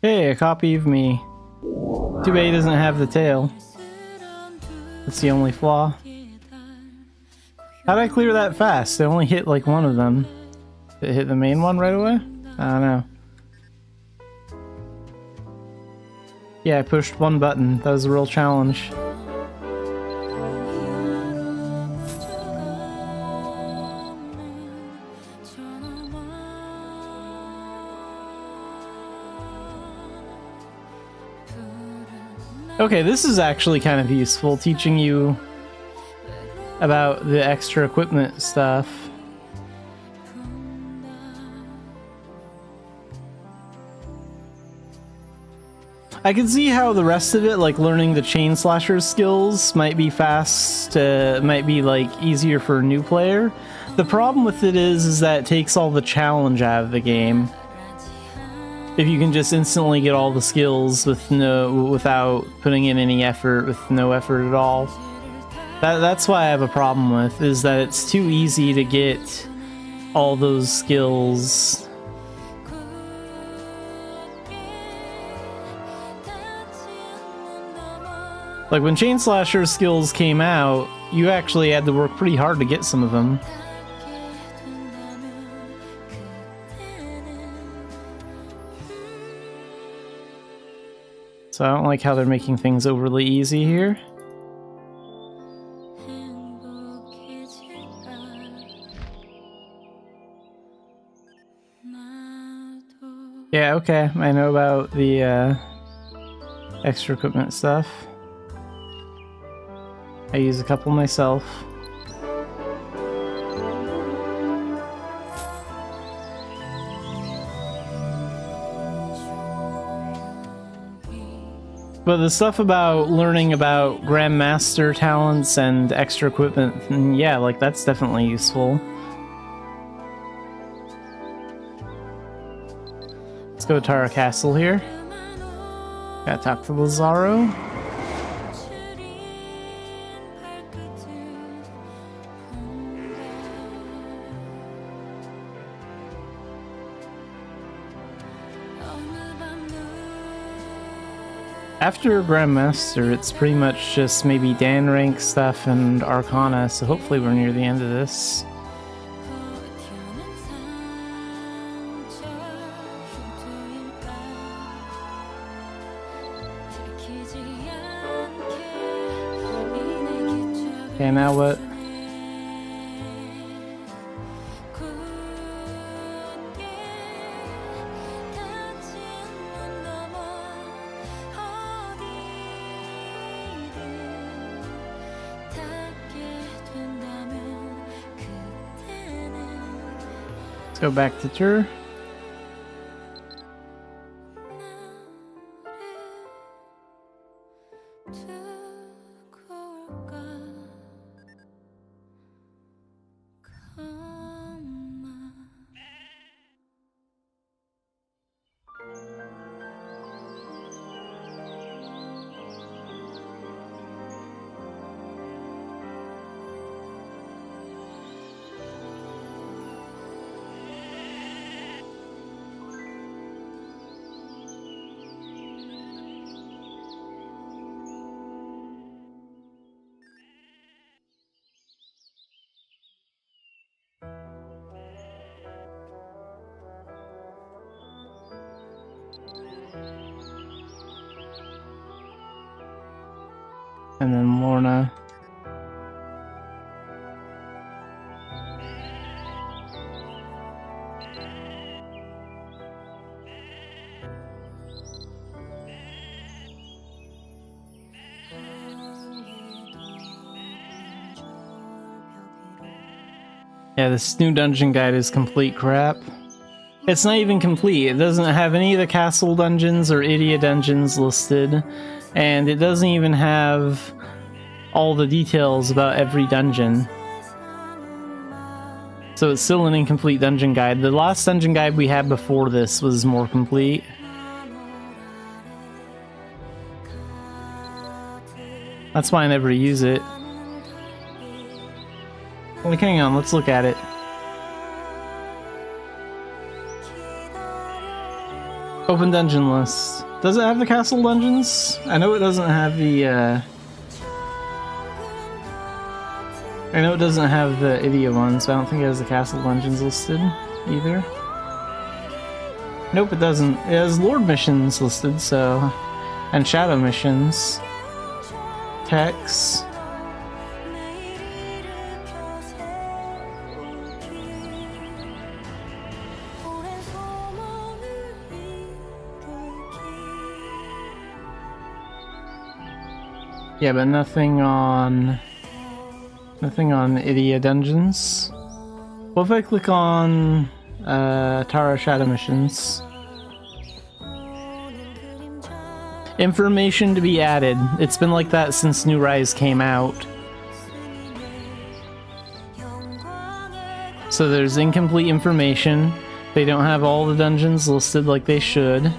Hey, a copy of me. Too bad he doesn't have the tail. That's the only flaw. How'd I clear that fast? I only hit like one of them. Did it hit the main one right away? I don't know. Yeah, I pushed one button. That was a real challenge. Okay, this is actually kind of useful, teaching you about the extra equipment stuff. I can see how the rest of it, like learning the chain slasher skills, might be might be like easier for a new player. The problem with it is that it takes all the challenge out of the game. If you can just instantly get all the skills without putting in any effort, with no effort at all. That's why I have a problem with, is that it's too easy to get all those skills. Like when Chain Slasher skills came out, you actually had to work pretty hard to get some of them. So I don't like how they're making things overly easy here. Yeah, okay, I know about the extra equipment stuff. I use a couple myself. But the stuff about learning about Grandmaster talents and extra equipment, yeah, like that's definitely useful. Let's go to Tara Castle here. Gotta talk to Lazaro. After Grandmaster, it's pretty much just maybe Dan rank stuff and Arcana, so hopefully we're near the end of this. Okay, now what? Let's go back to tour. And then Lorna. Yeah, this new dungeon guide is complete crap. It's not even complete. It doesn't have any of the castle dungeons or idiot dungeons listed, and it doesn't even have all the details about every dungeon. So it's still an incomplete dungeon guide. The last dungeon guide we had before this was more complete. That's why I never use it. Like, hang on, let's look at it. Open dungeon list. Does it have the castle dungeons? I know it doesn't have the, I know it doesn't have the idiot ones, but I don't think it has the castle dungeons listed either. Nope, it doesn't. It has Lord missions listed, so... and Shadow missions. Text. Yeah, but nothing on Idia dungeons. What if I click on Tara Shadow missions? Information to be added. It's been like that since New Rise came out. So there's incomplete information. They don't have all the dungeons listed like they should.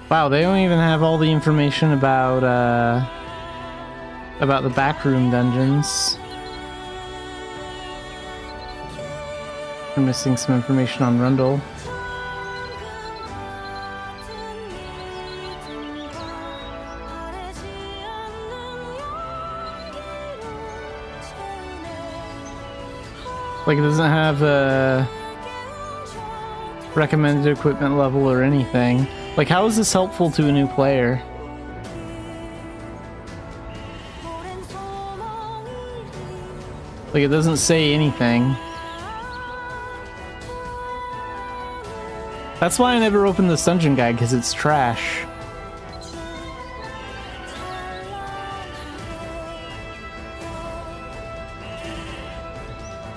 Wow, they don't even have all the information about the backroom dungeons. We're missing some information on Rundle. Like, it doesn't have a recommended equipment level or anything. Like, how is this helpful to a new player? Like, it doesn't say anything. That's why I never opened this dungeon guide, because it's trash.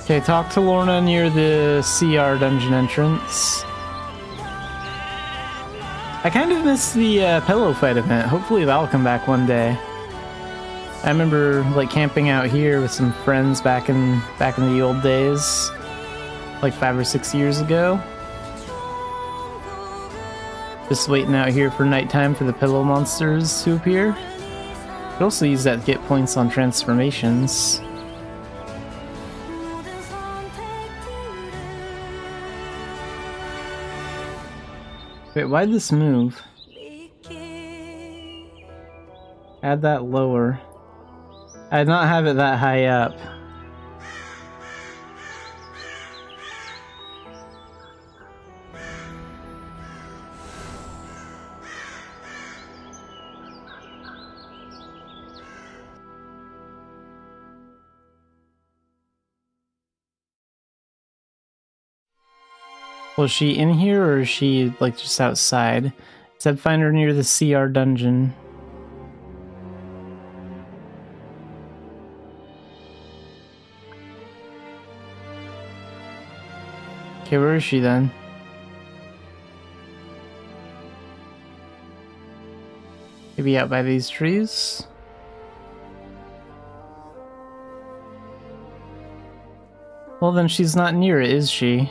Okay, talk to Lorna near the CR dungeon entrance. I kind of miss the pillow fight event. Hopefully that'll come back one day. I remember like camping out here with some friends back in the old days, like 5 or 6 years ago. Just waiting out here for nighttime for the pillow monsters to appear. Could also use that to get points on transformations. Wait, why'd this move? Add that lower. I did not have it that high up. Was she in here or is she like just outside? It said find her near the CR dungeon. Okay, where is she then? Maybe out by these trees? Well, then she's not near it, is she?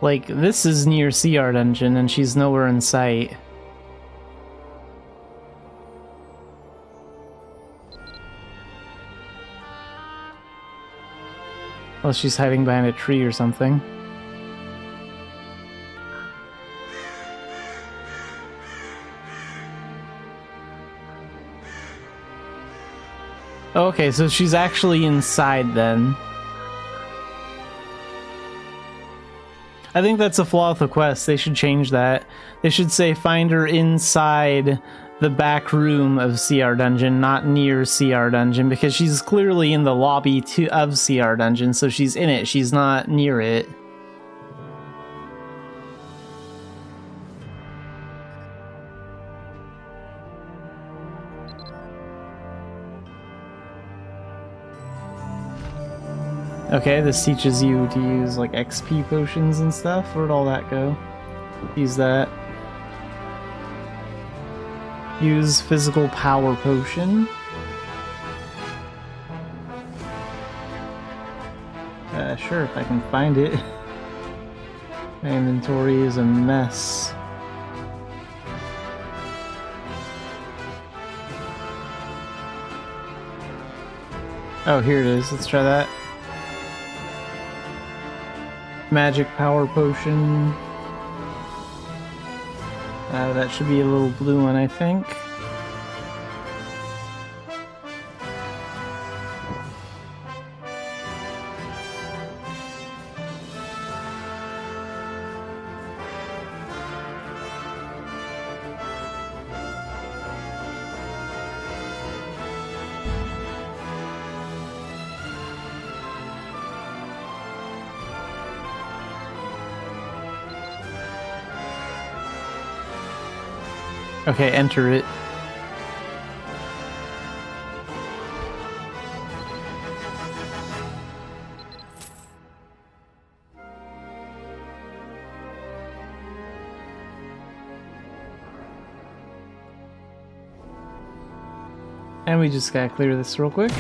Like, this is near CR Dungeon, and she's nowhere in sight. Well, she's hiding behind a tree or something. Okay, so she's actually inside then. I think that's a flaw with the quest. They should change that. They should say find her inside the back room of CR Dungeon, not near CR Dungeon, because she's clearly in the lobby of CR Dungeon, so she's in it. She's not near it. Okay, this teaches you to use like XP potions and stuff. Where'd all that go? Use that. Use physical power potion. Sure, if I can find it. My inventory is a mess. Oh, here it is. Let's try that. Magic power potion. That should be a little blue one, I think. Okay, enter it. And we just gotta clear this real quick.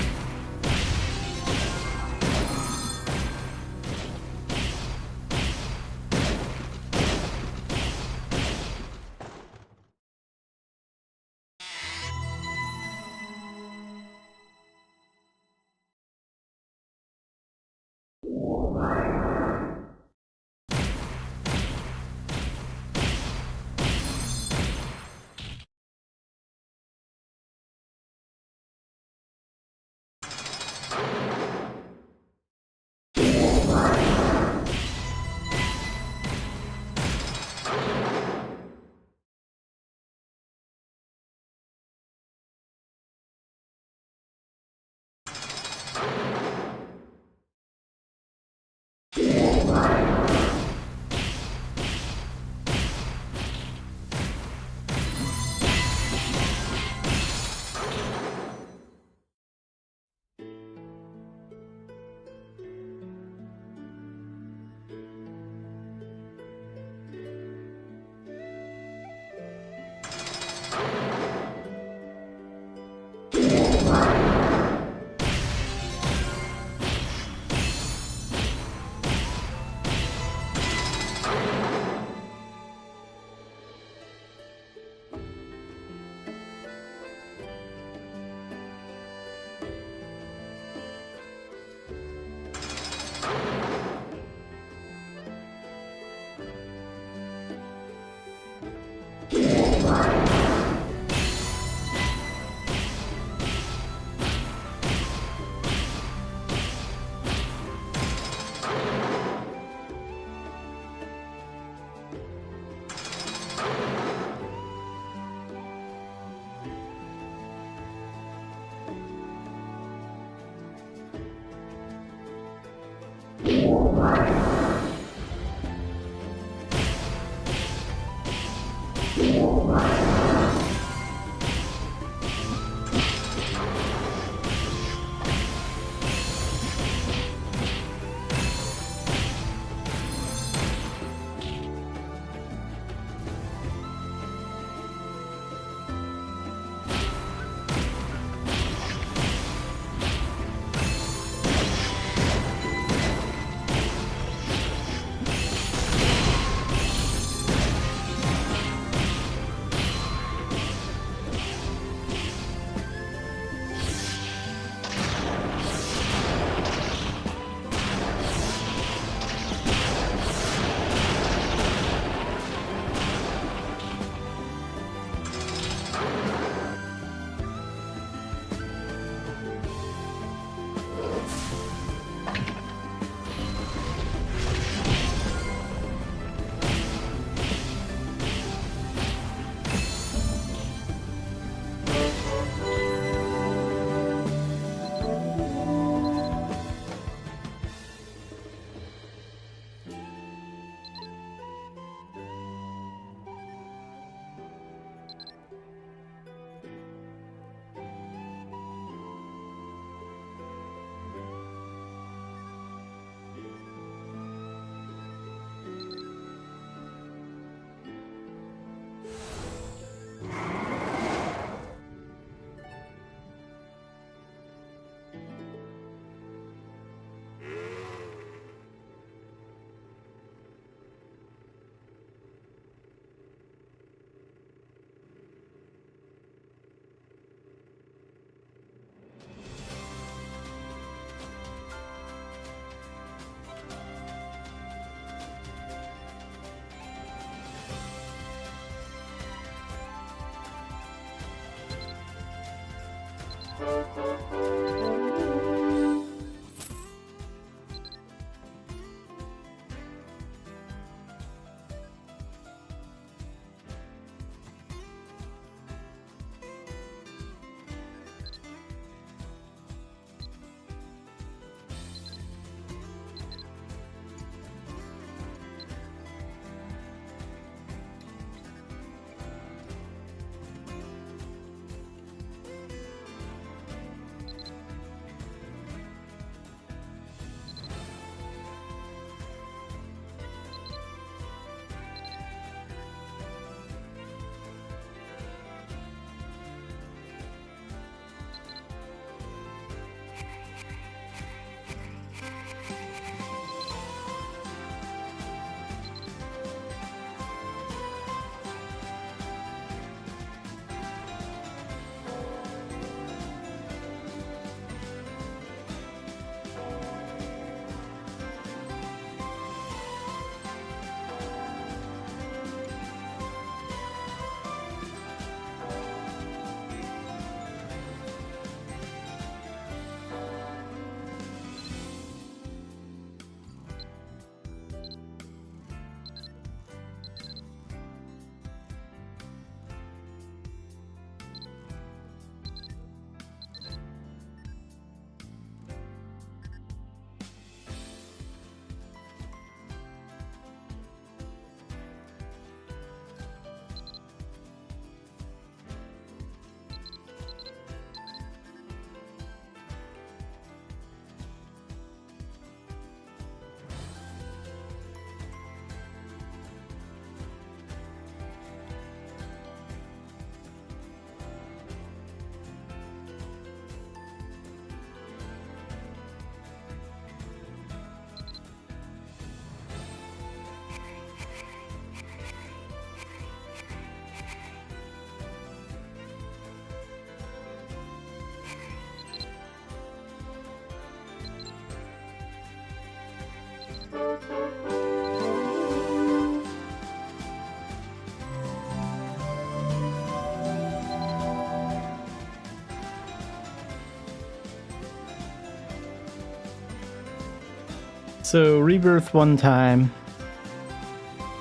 So, rebirth one time.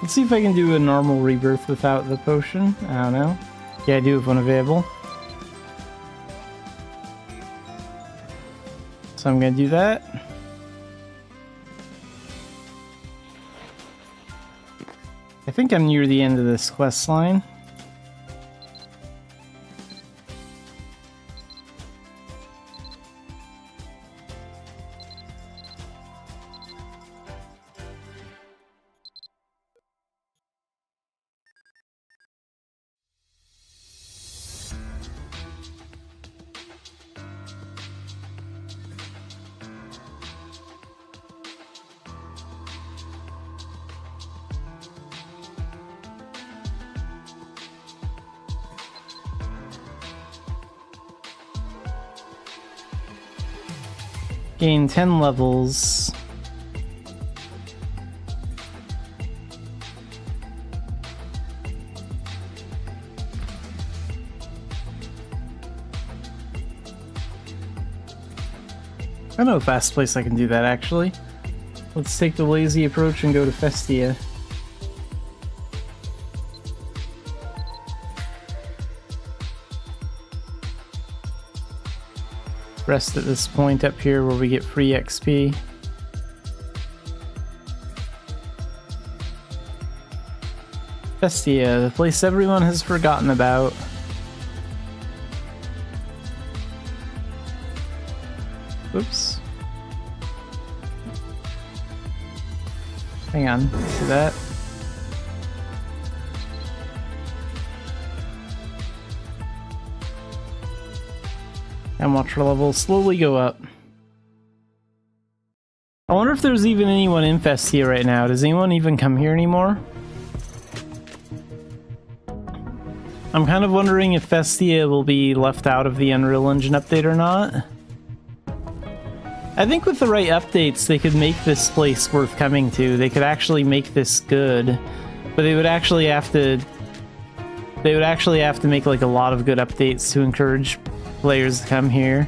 Let's see if I can do a normal rebirth without the potion. I don't know. Yeah, I do have one available. So I'm gonna do that. I think I'm near the end of this quest line. Gain 10 levels. I know a fast place I can do that, actually. Let's take the lazy approach and go to Festia. Rest at this point up here where we get free XP. Festia, the place everyone has forgotten about. Oops. Hang on, see that? And watch our levels slowly go up. I wonder if there's even anyone in Festia right now. Does anyone even come here anymore? I'm kind of wondering if Festia will be left out of the Unreal Engine update or not. I think with the right updates, they could make this place worth coming to. They could actually make this good, but they would actually have to. They would actually have to make like a lot of good updates to encourage players to come here.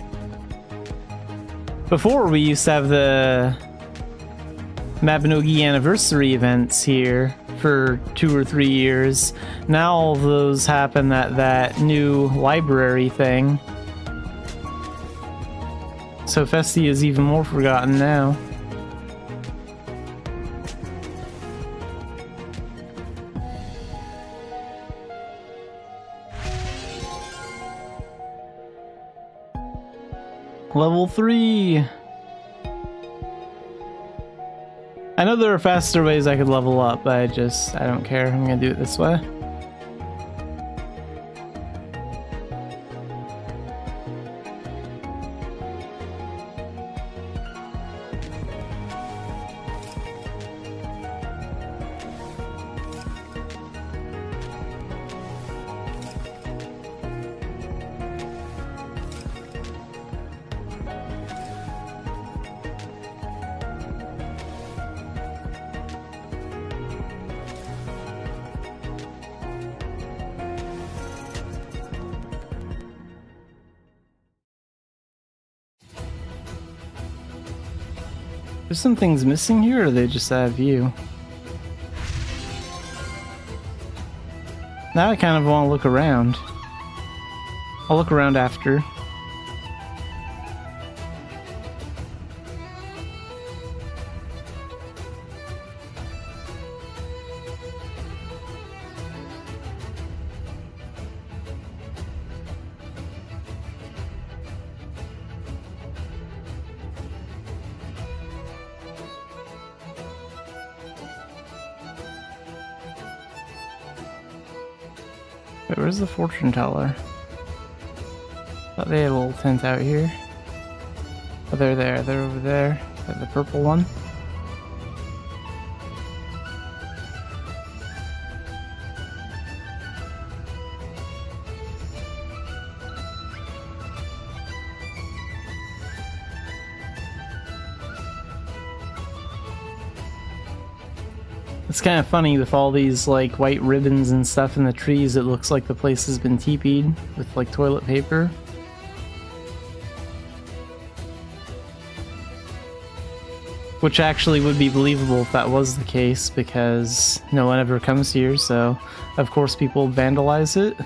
Before, we used to have the Mabinogi anniversary events here for 2 or 3 years. Now all those happen at that new library thing. So Festia is even more forgotten now. Level 3! I know there are faster ways I could level up, but I don't care. I'm gonna do it this way. There's some things missing here, or they just have view? Now I kind of want to look around. I'll look around after. Wait, where's the fortune teller? Thought they had a little tent out here. Oh, they're there. They're over there. Is that the purple one? It's kind of funny with all these like white ribbons and stuff in the trees. It looks like the place has been teepeed with like toilet paper. Which actually would be believable if that was the case, because no one ever comes here, so of course people vandalize it.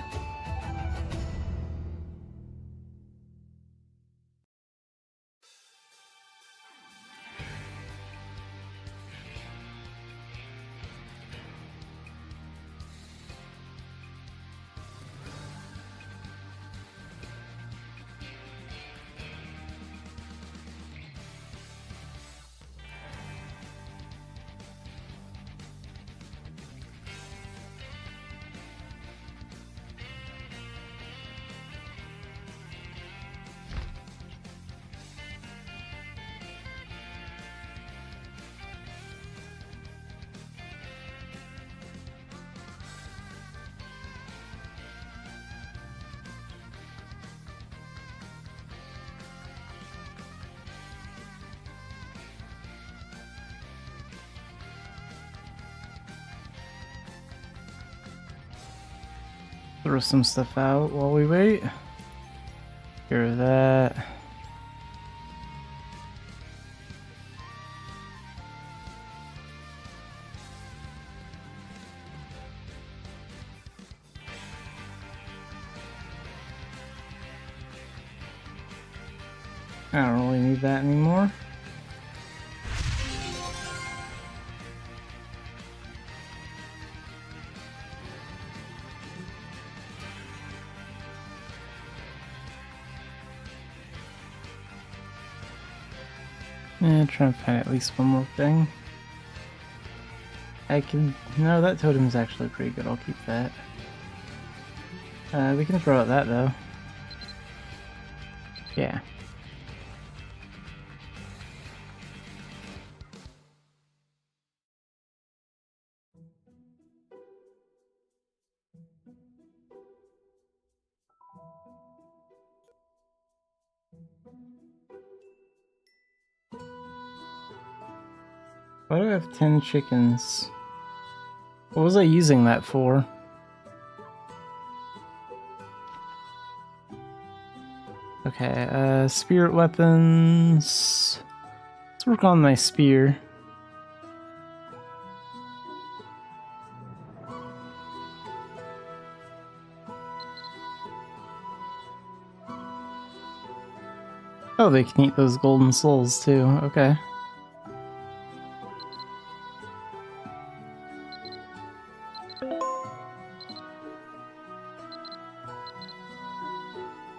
Throw some stuff out while we wait. Hear that. I don't really need that anymore. Yeah, try and find at least one more thing. I can... No, that totem's actually pretty good. I'll keep that. We can throw out that, though. Yeah. Why do I have 10 chickens? What was I using that for? Okay, spirit weapons. Let's work on my spear. Oh, they can eat those golden souls too. Okay.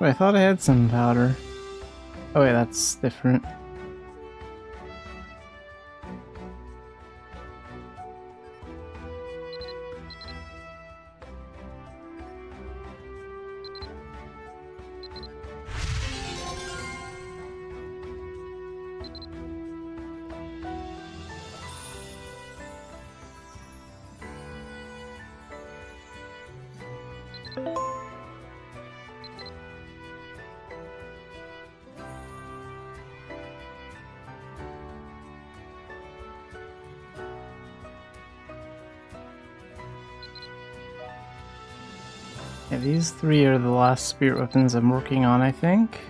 Wait, I thought I had some powder. Oh wait, that's different. Yeah, these three are the last spirit weapons I'm working on, I think.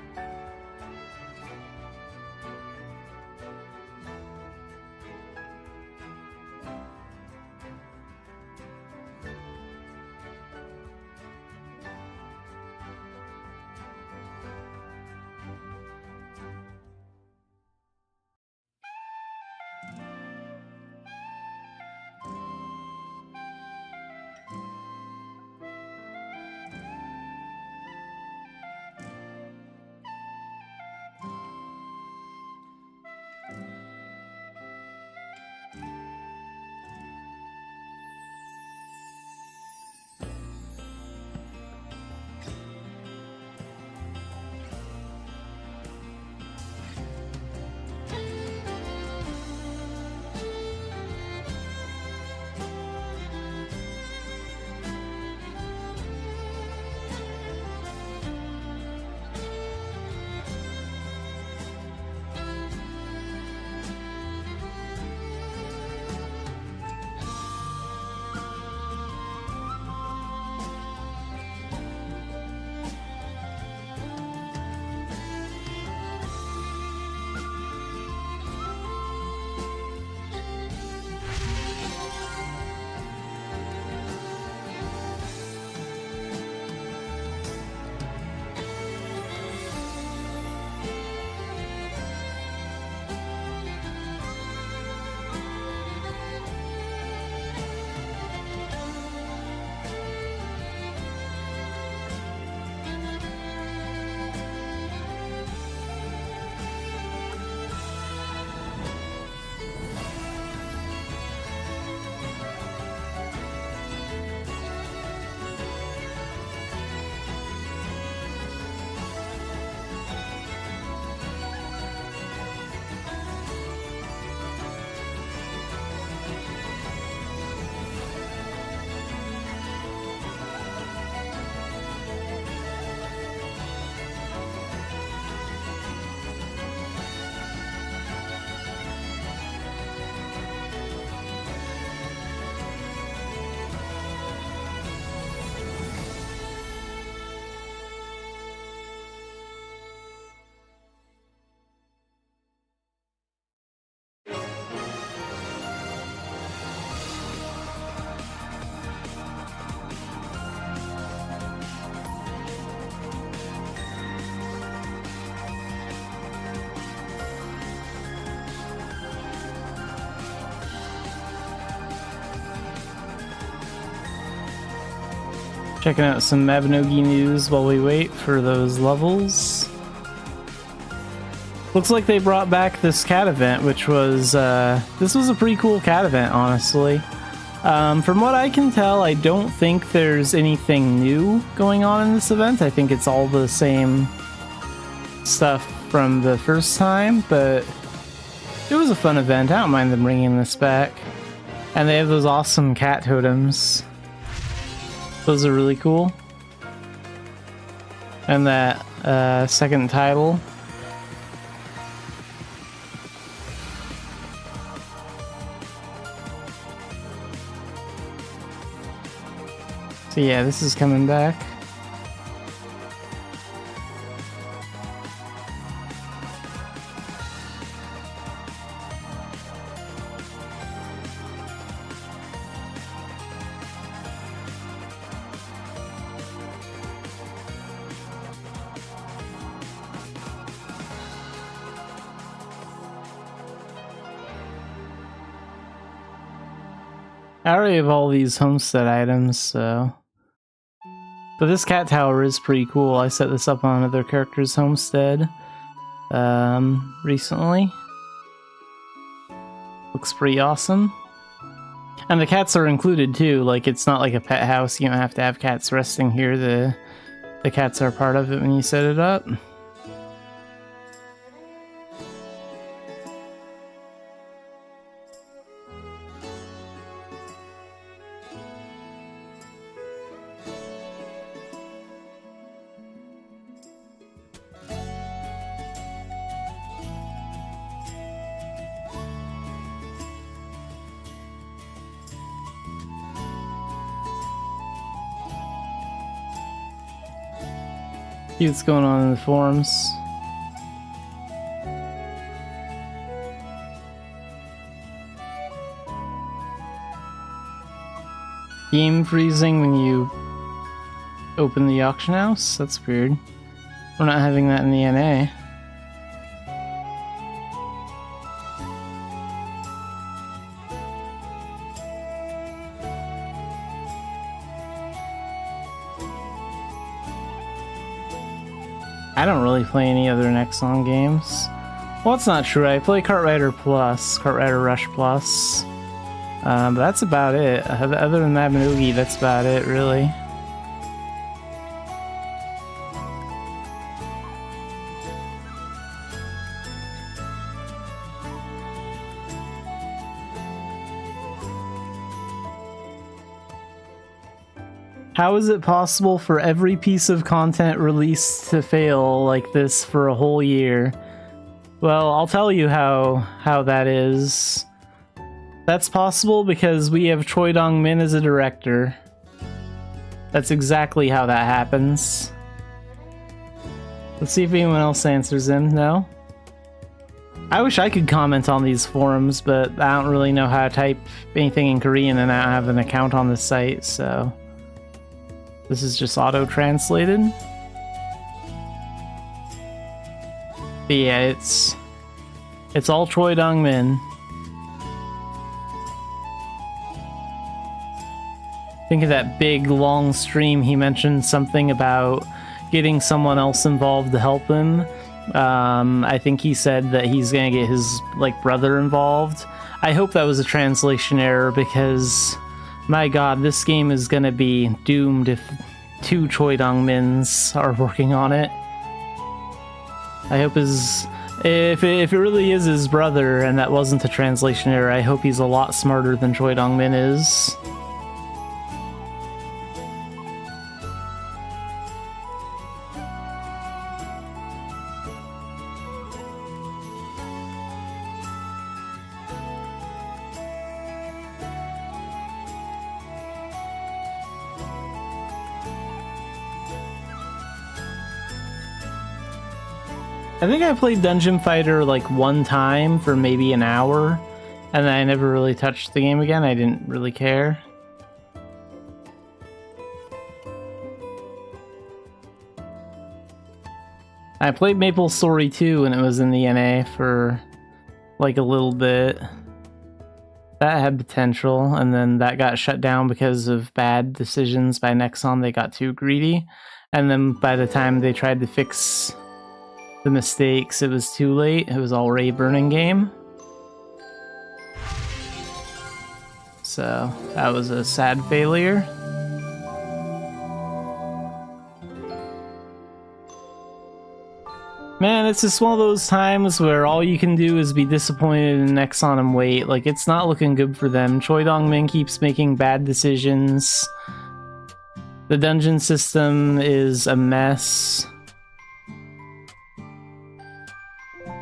Checking out some Mabinogi news while we wait for those levels. Looks like they brought back this cat event, which was, this was a pretty cool cat event, honestly. From what I can tell, I don't think there's anything new going on in this event. I think it's all the same stuff from the first time, but it was a fun event. I don't mind them bringing this back. And they have those awesome cat totems. Those are really cool. And that second title. So yeah, this is coming back. I already have all these homestead items, so... But this cat tower is pretty cool. I set this up on another character's homestead recently. Looks pretty awesome. And the cats are included too, like it's not like a pet house, you don't have to have cats resting here, the cats are part of it when you set it up. See what's going on in the forums. Game freezing when you open the auction house? That's weird. We're not having that in the NA. I don't really play any other Nexon games. Well, that's not true. I play Kart Rider Plus, Kart Rider Rush Plus. But that's about it. Other than Mabinogi, that's about it, really. How is it possible for every piece of content released to fail like this for a whole year? Well, I'll tell you how that is. That's possible because we have Choi Dong-min as a director. That's exactly how that happens. Let's see if anyone else answers him. No? I wish I could comment on these forums, but I don't really know how to type anything in Korean and I don't have an account on the site, so... This is just auto-translated. But yeah, it's all Choi Dong-min. Think of that big, long stream. He mentioned something about getting someone else involved to help him. I think he said that he's gonna get his, brother involved. I hope that was a translation error because... My god, this game is gonna be doomed if two Choi Dong-mins are working on it. I hope if it really is his brother and that wasn't a translation error, I hope he's a lot smarter than Choi Dong-min is. I think I played Dungeon Fighter one time for maybe an hour, and then I never really touched the game again. I didn't really care. I played Maple Story 2 when it was in the NA for a little bit. That had potential, and then that got shut down because of bad decisions by Nexon. They got too greedy, and then by the time they tried to fix the mistakes, it was too late. It was already a burning game. So that was a sad failure. Man, it's just one of those times where all you can do is be disappointed in Nexon and wait. Like, it's not looking good for them. Choi Dong-min keeps making bad decisions. The dungeon system is a mess.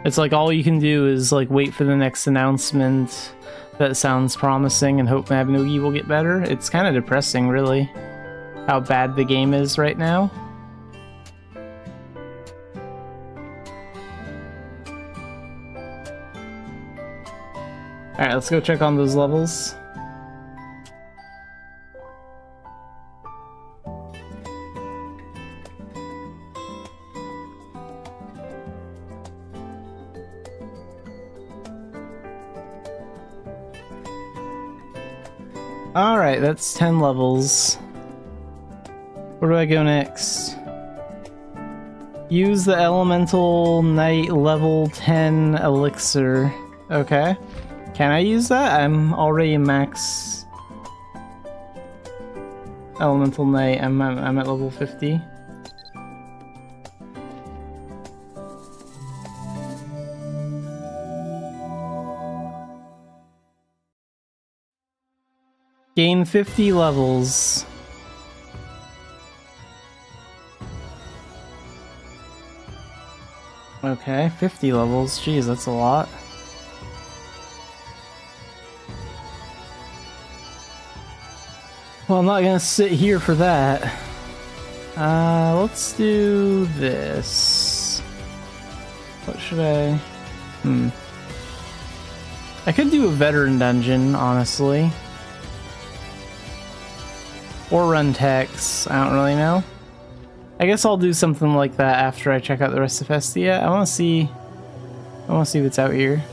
It's like all you can do is like wait for the next announcement that sounds promising and hope Mabinogi will get better. It's kind of depressing, really, how bad the game is right now. Alright, let's go check on those levels. Alright, that's 10 levels. Where do I go next? Use the Elemental Knight level 10 elixir. Okay. Can I use that? I'm already max Elemental Knight. I'm at level 50. Gain 50 levels. Okay, 50 levels. Jeez, that's a lot. Well, I'm not gonna sit here for that. Let's do this. What should I... I could do a veteran dungeon, honestly. Or run techs, I don't really know. I guess I'll do something like that after I check out the rest of Festia. I wanna see what's out here.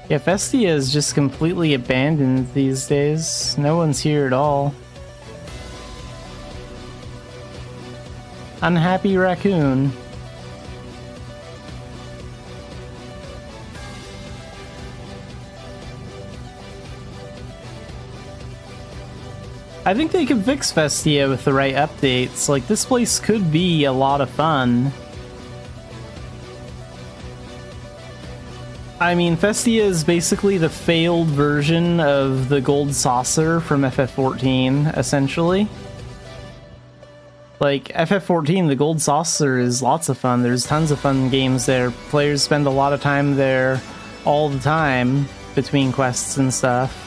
Yeah, Festia is just completely abandoned these days. No one's here at all. Unhappy raccoon. I think they could fix Festia with the right updates. Like, this place could be a lot of fun. I mean, Festia is basically the failed version of the Gold Saucer from FF14, essentially. Like, FF14, the Gold Saucer is lots of fun. There's tons of fun games there. Players spend a lot of time there all the time between quests and stuff.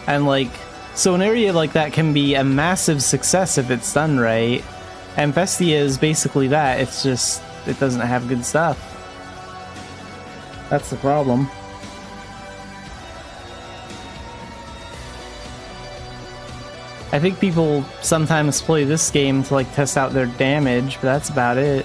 And like, so an area like that can be a massive success if it's done right. And Festia is basically that. It's just, it doesn't have good stuff. That's the problem. I think people sometimes play this game to like test out their damage, but that's about it.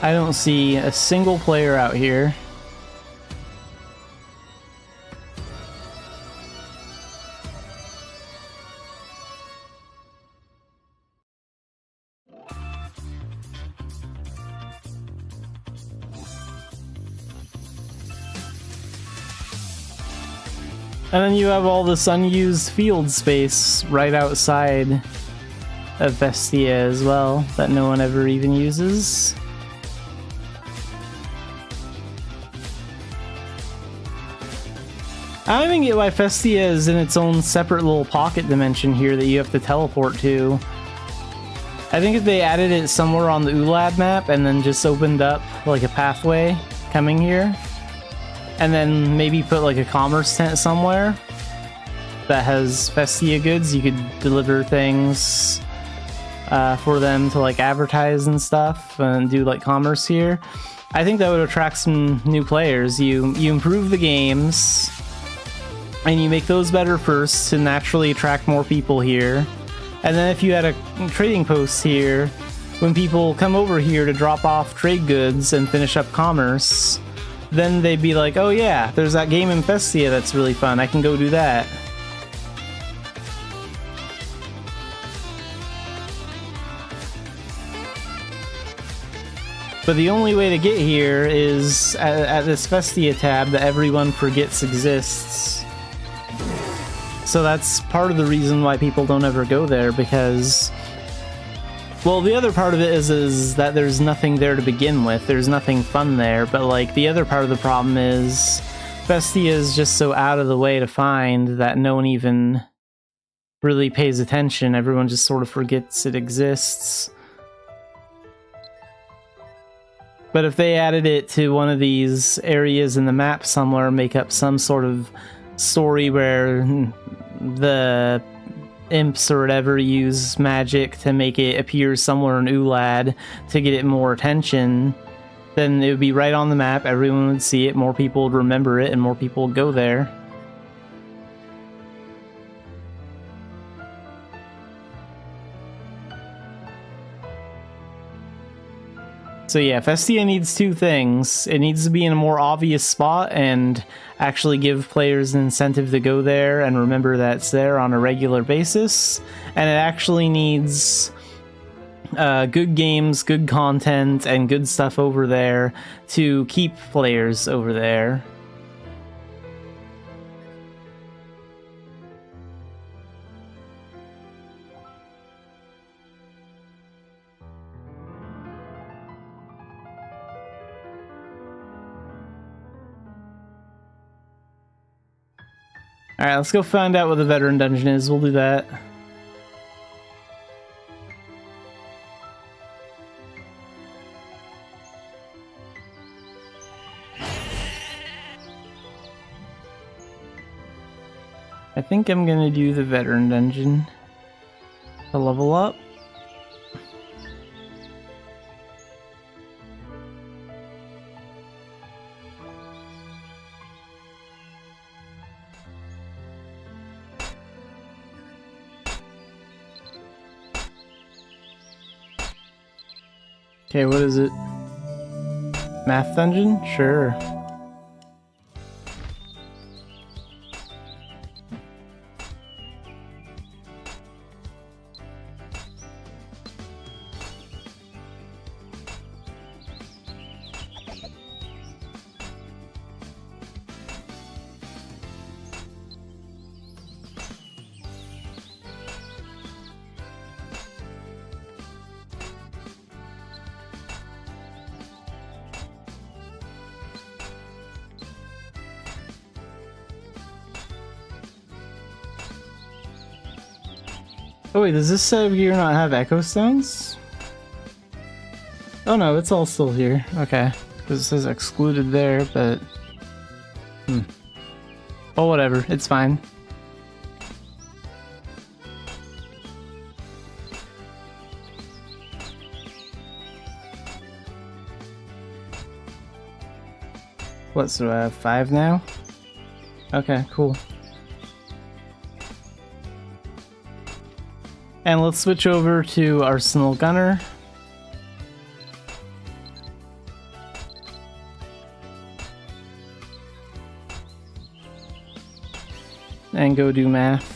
I don't see a single player out here. And then you have all this unused field space right outside of Festia as well that no one ever even uses. I don't even get why Festia is in its own separate little pocket dimension here that you have to teleport to. I think if they added it somewhere on the ULAD map and then just opened up like a pathway coming here, and then maybe put like a commerce tent somewhere that has Festia goods, you could deliver things for them to like advertise and stuff and do like commerce here. I think that would attract some new players. You improve the games, and you make those better first to naturally attract more people here. And then if you had a trading post here, when people come over here to drop off trade goods and finish up commerce, then they'd be like, oh yeah, there's that game in Festia that's really fun, I can go do that. But the only way to get here is at this Festia tab that everyone forgets exists. So that's part of the reason why people don't ever go there, because... Well, the other part of it is that there's nothing there to begin with. There's nothing fun there, but like the other part of the problem is Festia is just so out of the way to find that no one even really pays attention. Everyone just sort of forgets it exists. But if they added it to one of these areas in the map somewhere, make up some sort of story where the imps or whatever use magic to make it appear somewhere in Ulad to get it more attention, then it would be right on the map, everyone would see it, more people would remember it, and more people would go there. So yeah, Festia needs two things. It needs to be in a more obvious spot and actually give players an incentive to go there and remember that it's there on a regular basis. And it actually needs good games, good content, and good stuff over there to keep players over there. Alright, let's go find out what the veteran dungeon is. We'll do that. I think I'm gonna do the veteran dungeon to level up. Okay, what is it? Math dungeon? Sure. Oh wait, does this set of gear not have echo stones? Oh no, it's all still here. Okay. Because it says excluded there, but... Oh, whatever. It's fine. What, so I have 5 now? Okay, cool. And let's switch over to Arsenal Gunner. And go do math.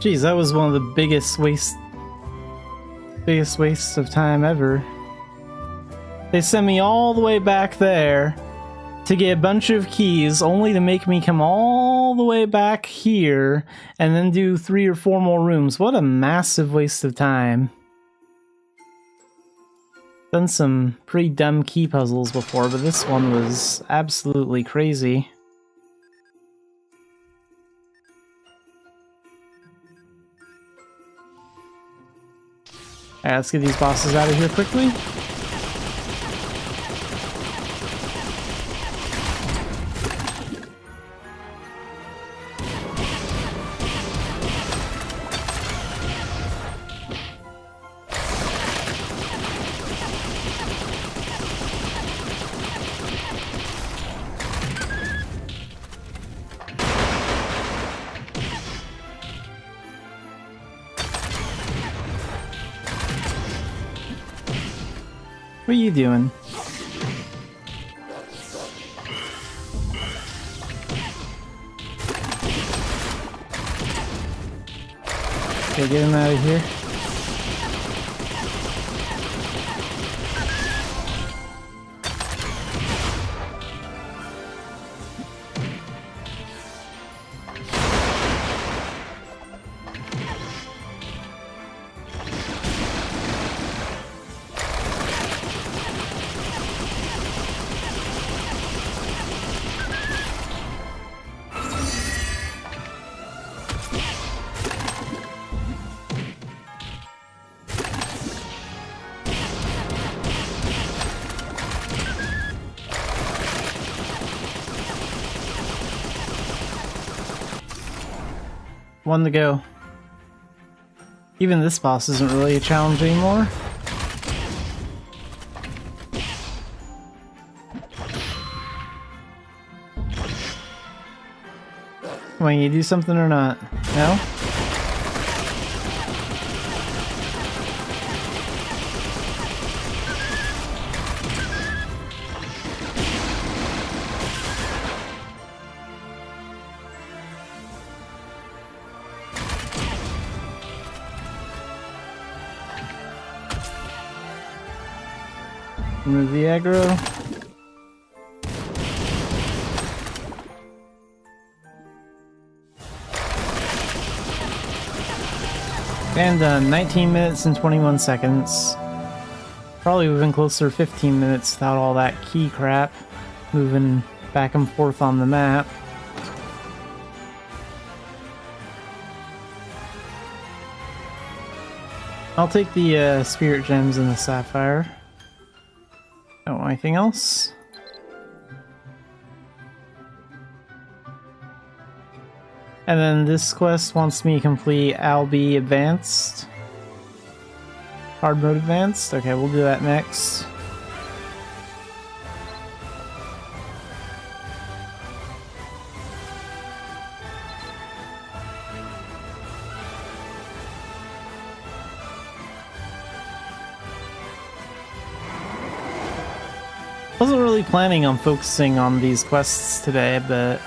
Jeez, that was one of the biggest wastes of time ever. They sent me all the way back there to get a bunch of keys, only to make me come all the way back here and then do 3 or 4 more rooms. What a massive waste of time. Done some pretty dumb key puzzles before, but this one was absolutely crazy. Alright, let's get these bosses out of here quickly. What are you doing? Okay, get him out of here. One to go. Even this boss isn't really a challenge anymore. Am I gonna do something or not? No? Remove the aggro. And done. 19 minutes and 21 seconds. Probably would have been closer to 15 minutes without all that key crap moving back and forth on the map. I'll take the spirit gems and the sapphire. Oh, anything else? And then this quest wants me to complete Albi Advanced. Hard mode Advanced? Okay, we'll do that next. Wasn't really planning on focusing on these quests today, but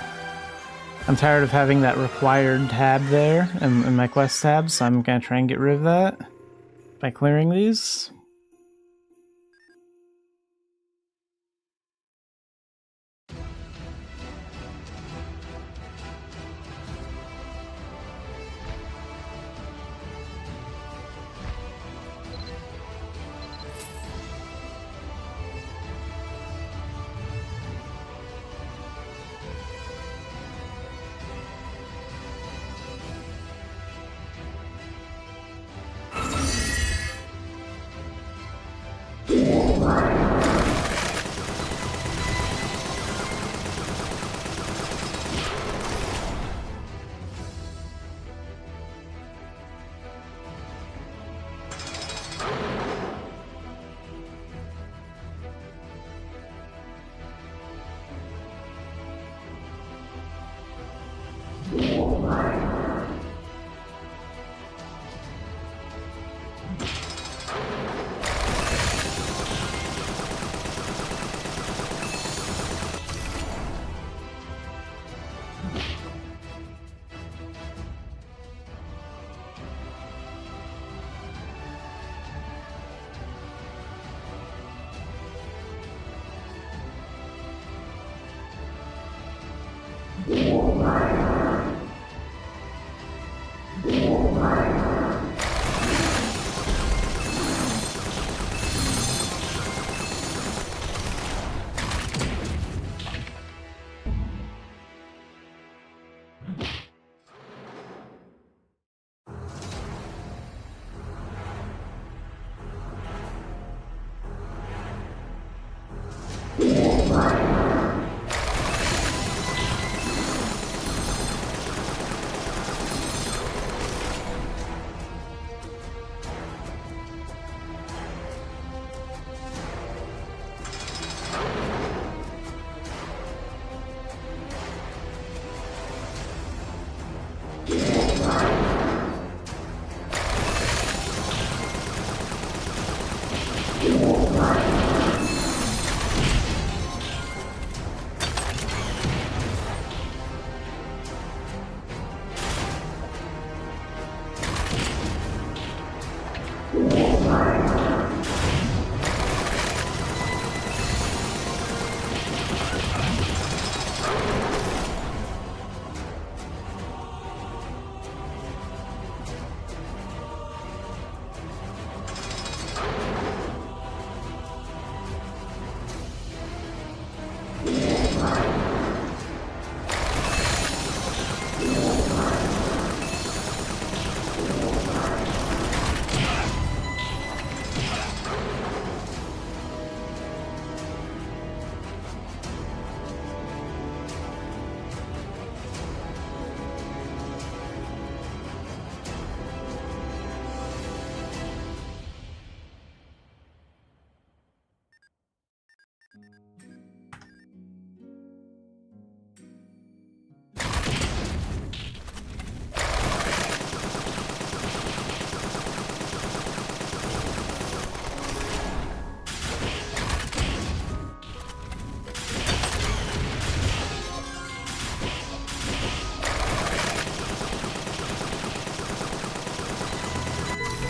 I'm tired of having that required tab there in my quest tab, so I'm gonna try and get rid of that by clearing these.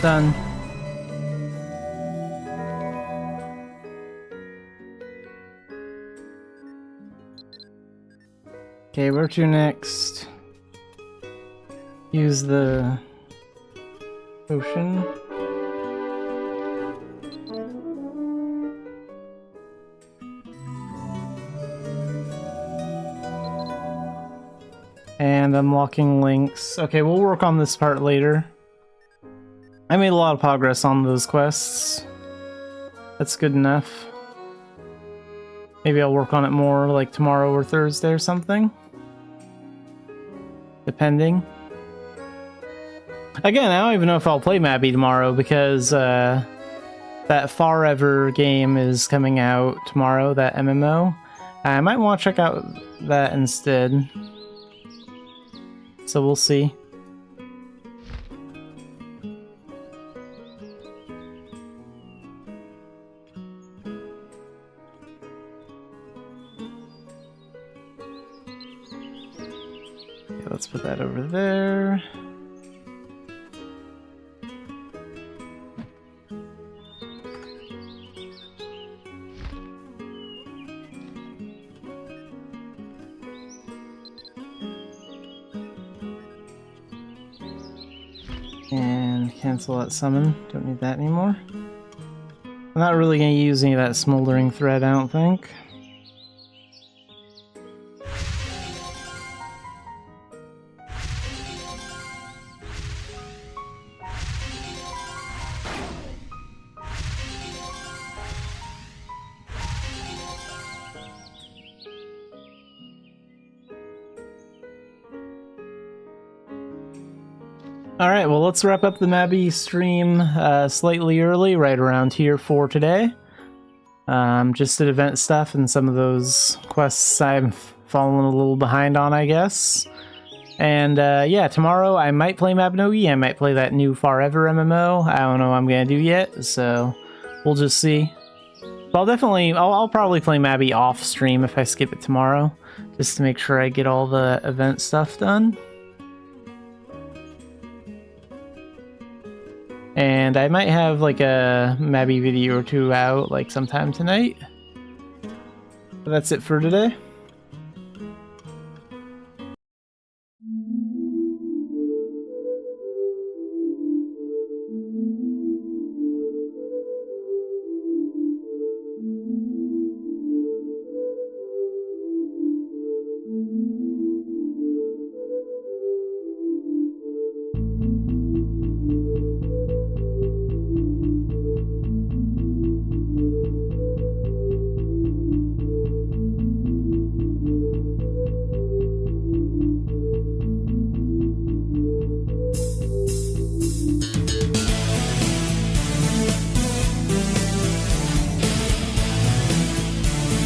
Done. Okay, where to next? Use the potion. And unlocking links. Okay, we'll work on this part later. I made a lot of progress on those quests. That's good enough. Maybe I'll work on it more like tomorrow or Thursday or something. Depending. Again, I don't even know if I'll play Mabby tomorrow because that Forever game is coming out tomorrow, that MMO. I might want to check out that instead. So we'll see. Okay, let's put that over there. And cancel that summon. Don't need that anymore. I'm not really going to use any of that smoldering thread, I don't think. Alright, well let's wrap up the Mabby stream slightly early, right around here for today. Just did event stuff and some of those quests I've fallen a little behind on, I guess. And yeah, tomorrow I might play Mabinogi, I might play that new Forever MMO. I don't know what I'm gonna do yet, so we'll just see. But I'll probably play Mabby off stream if I skip it tomorrow, just to make sure I get all the event stuff done. And I might have like a Mabby video or two out like sometime tonight. But that's it for today.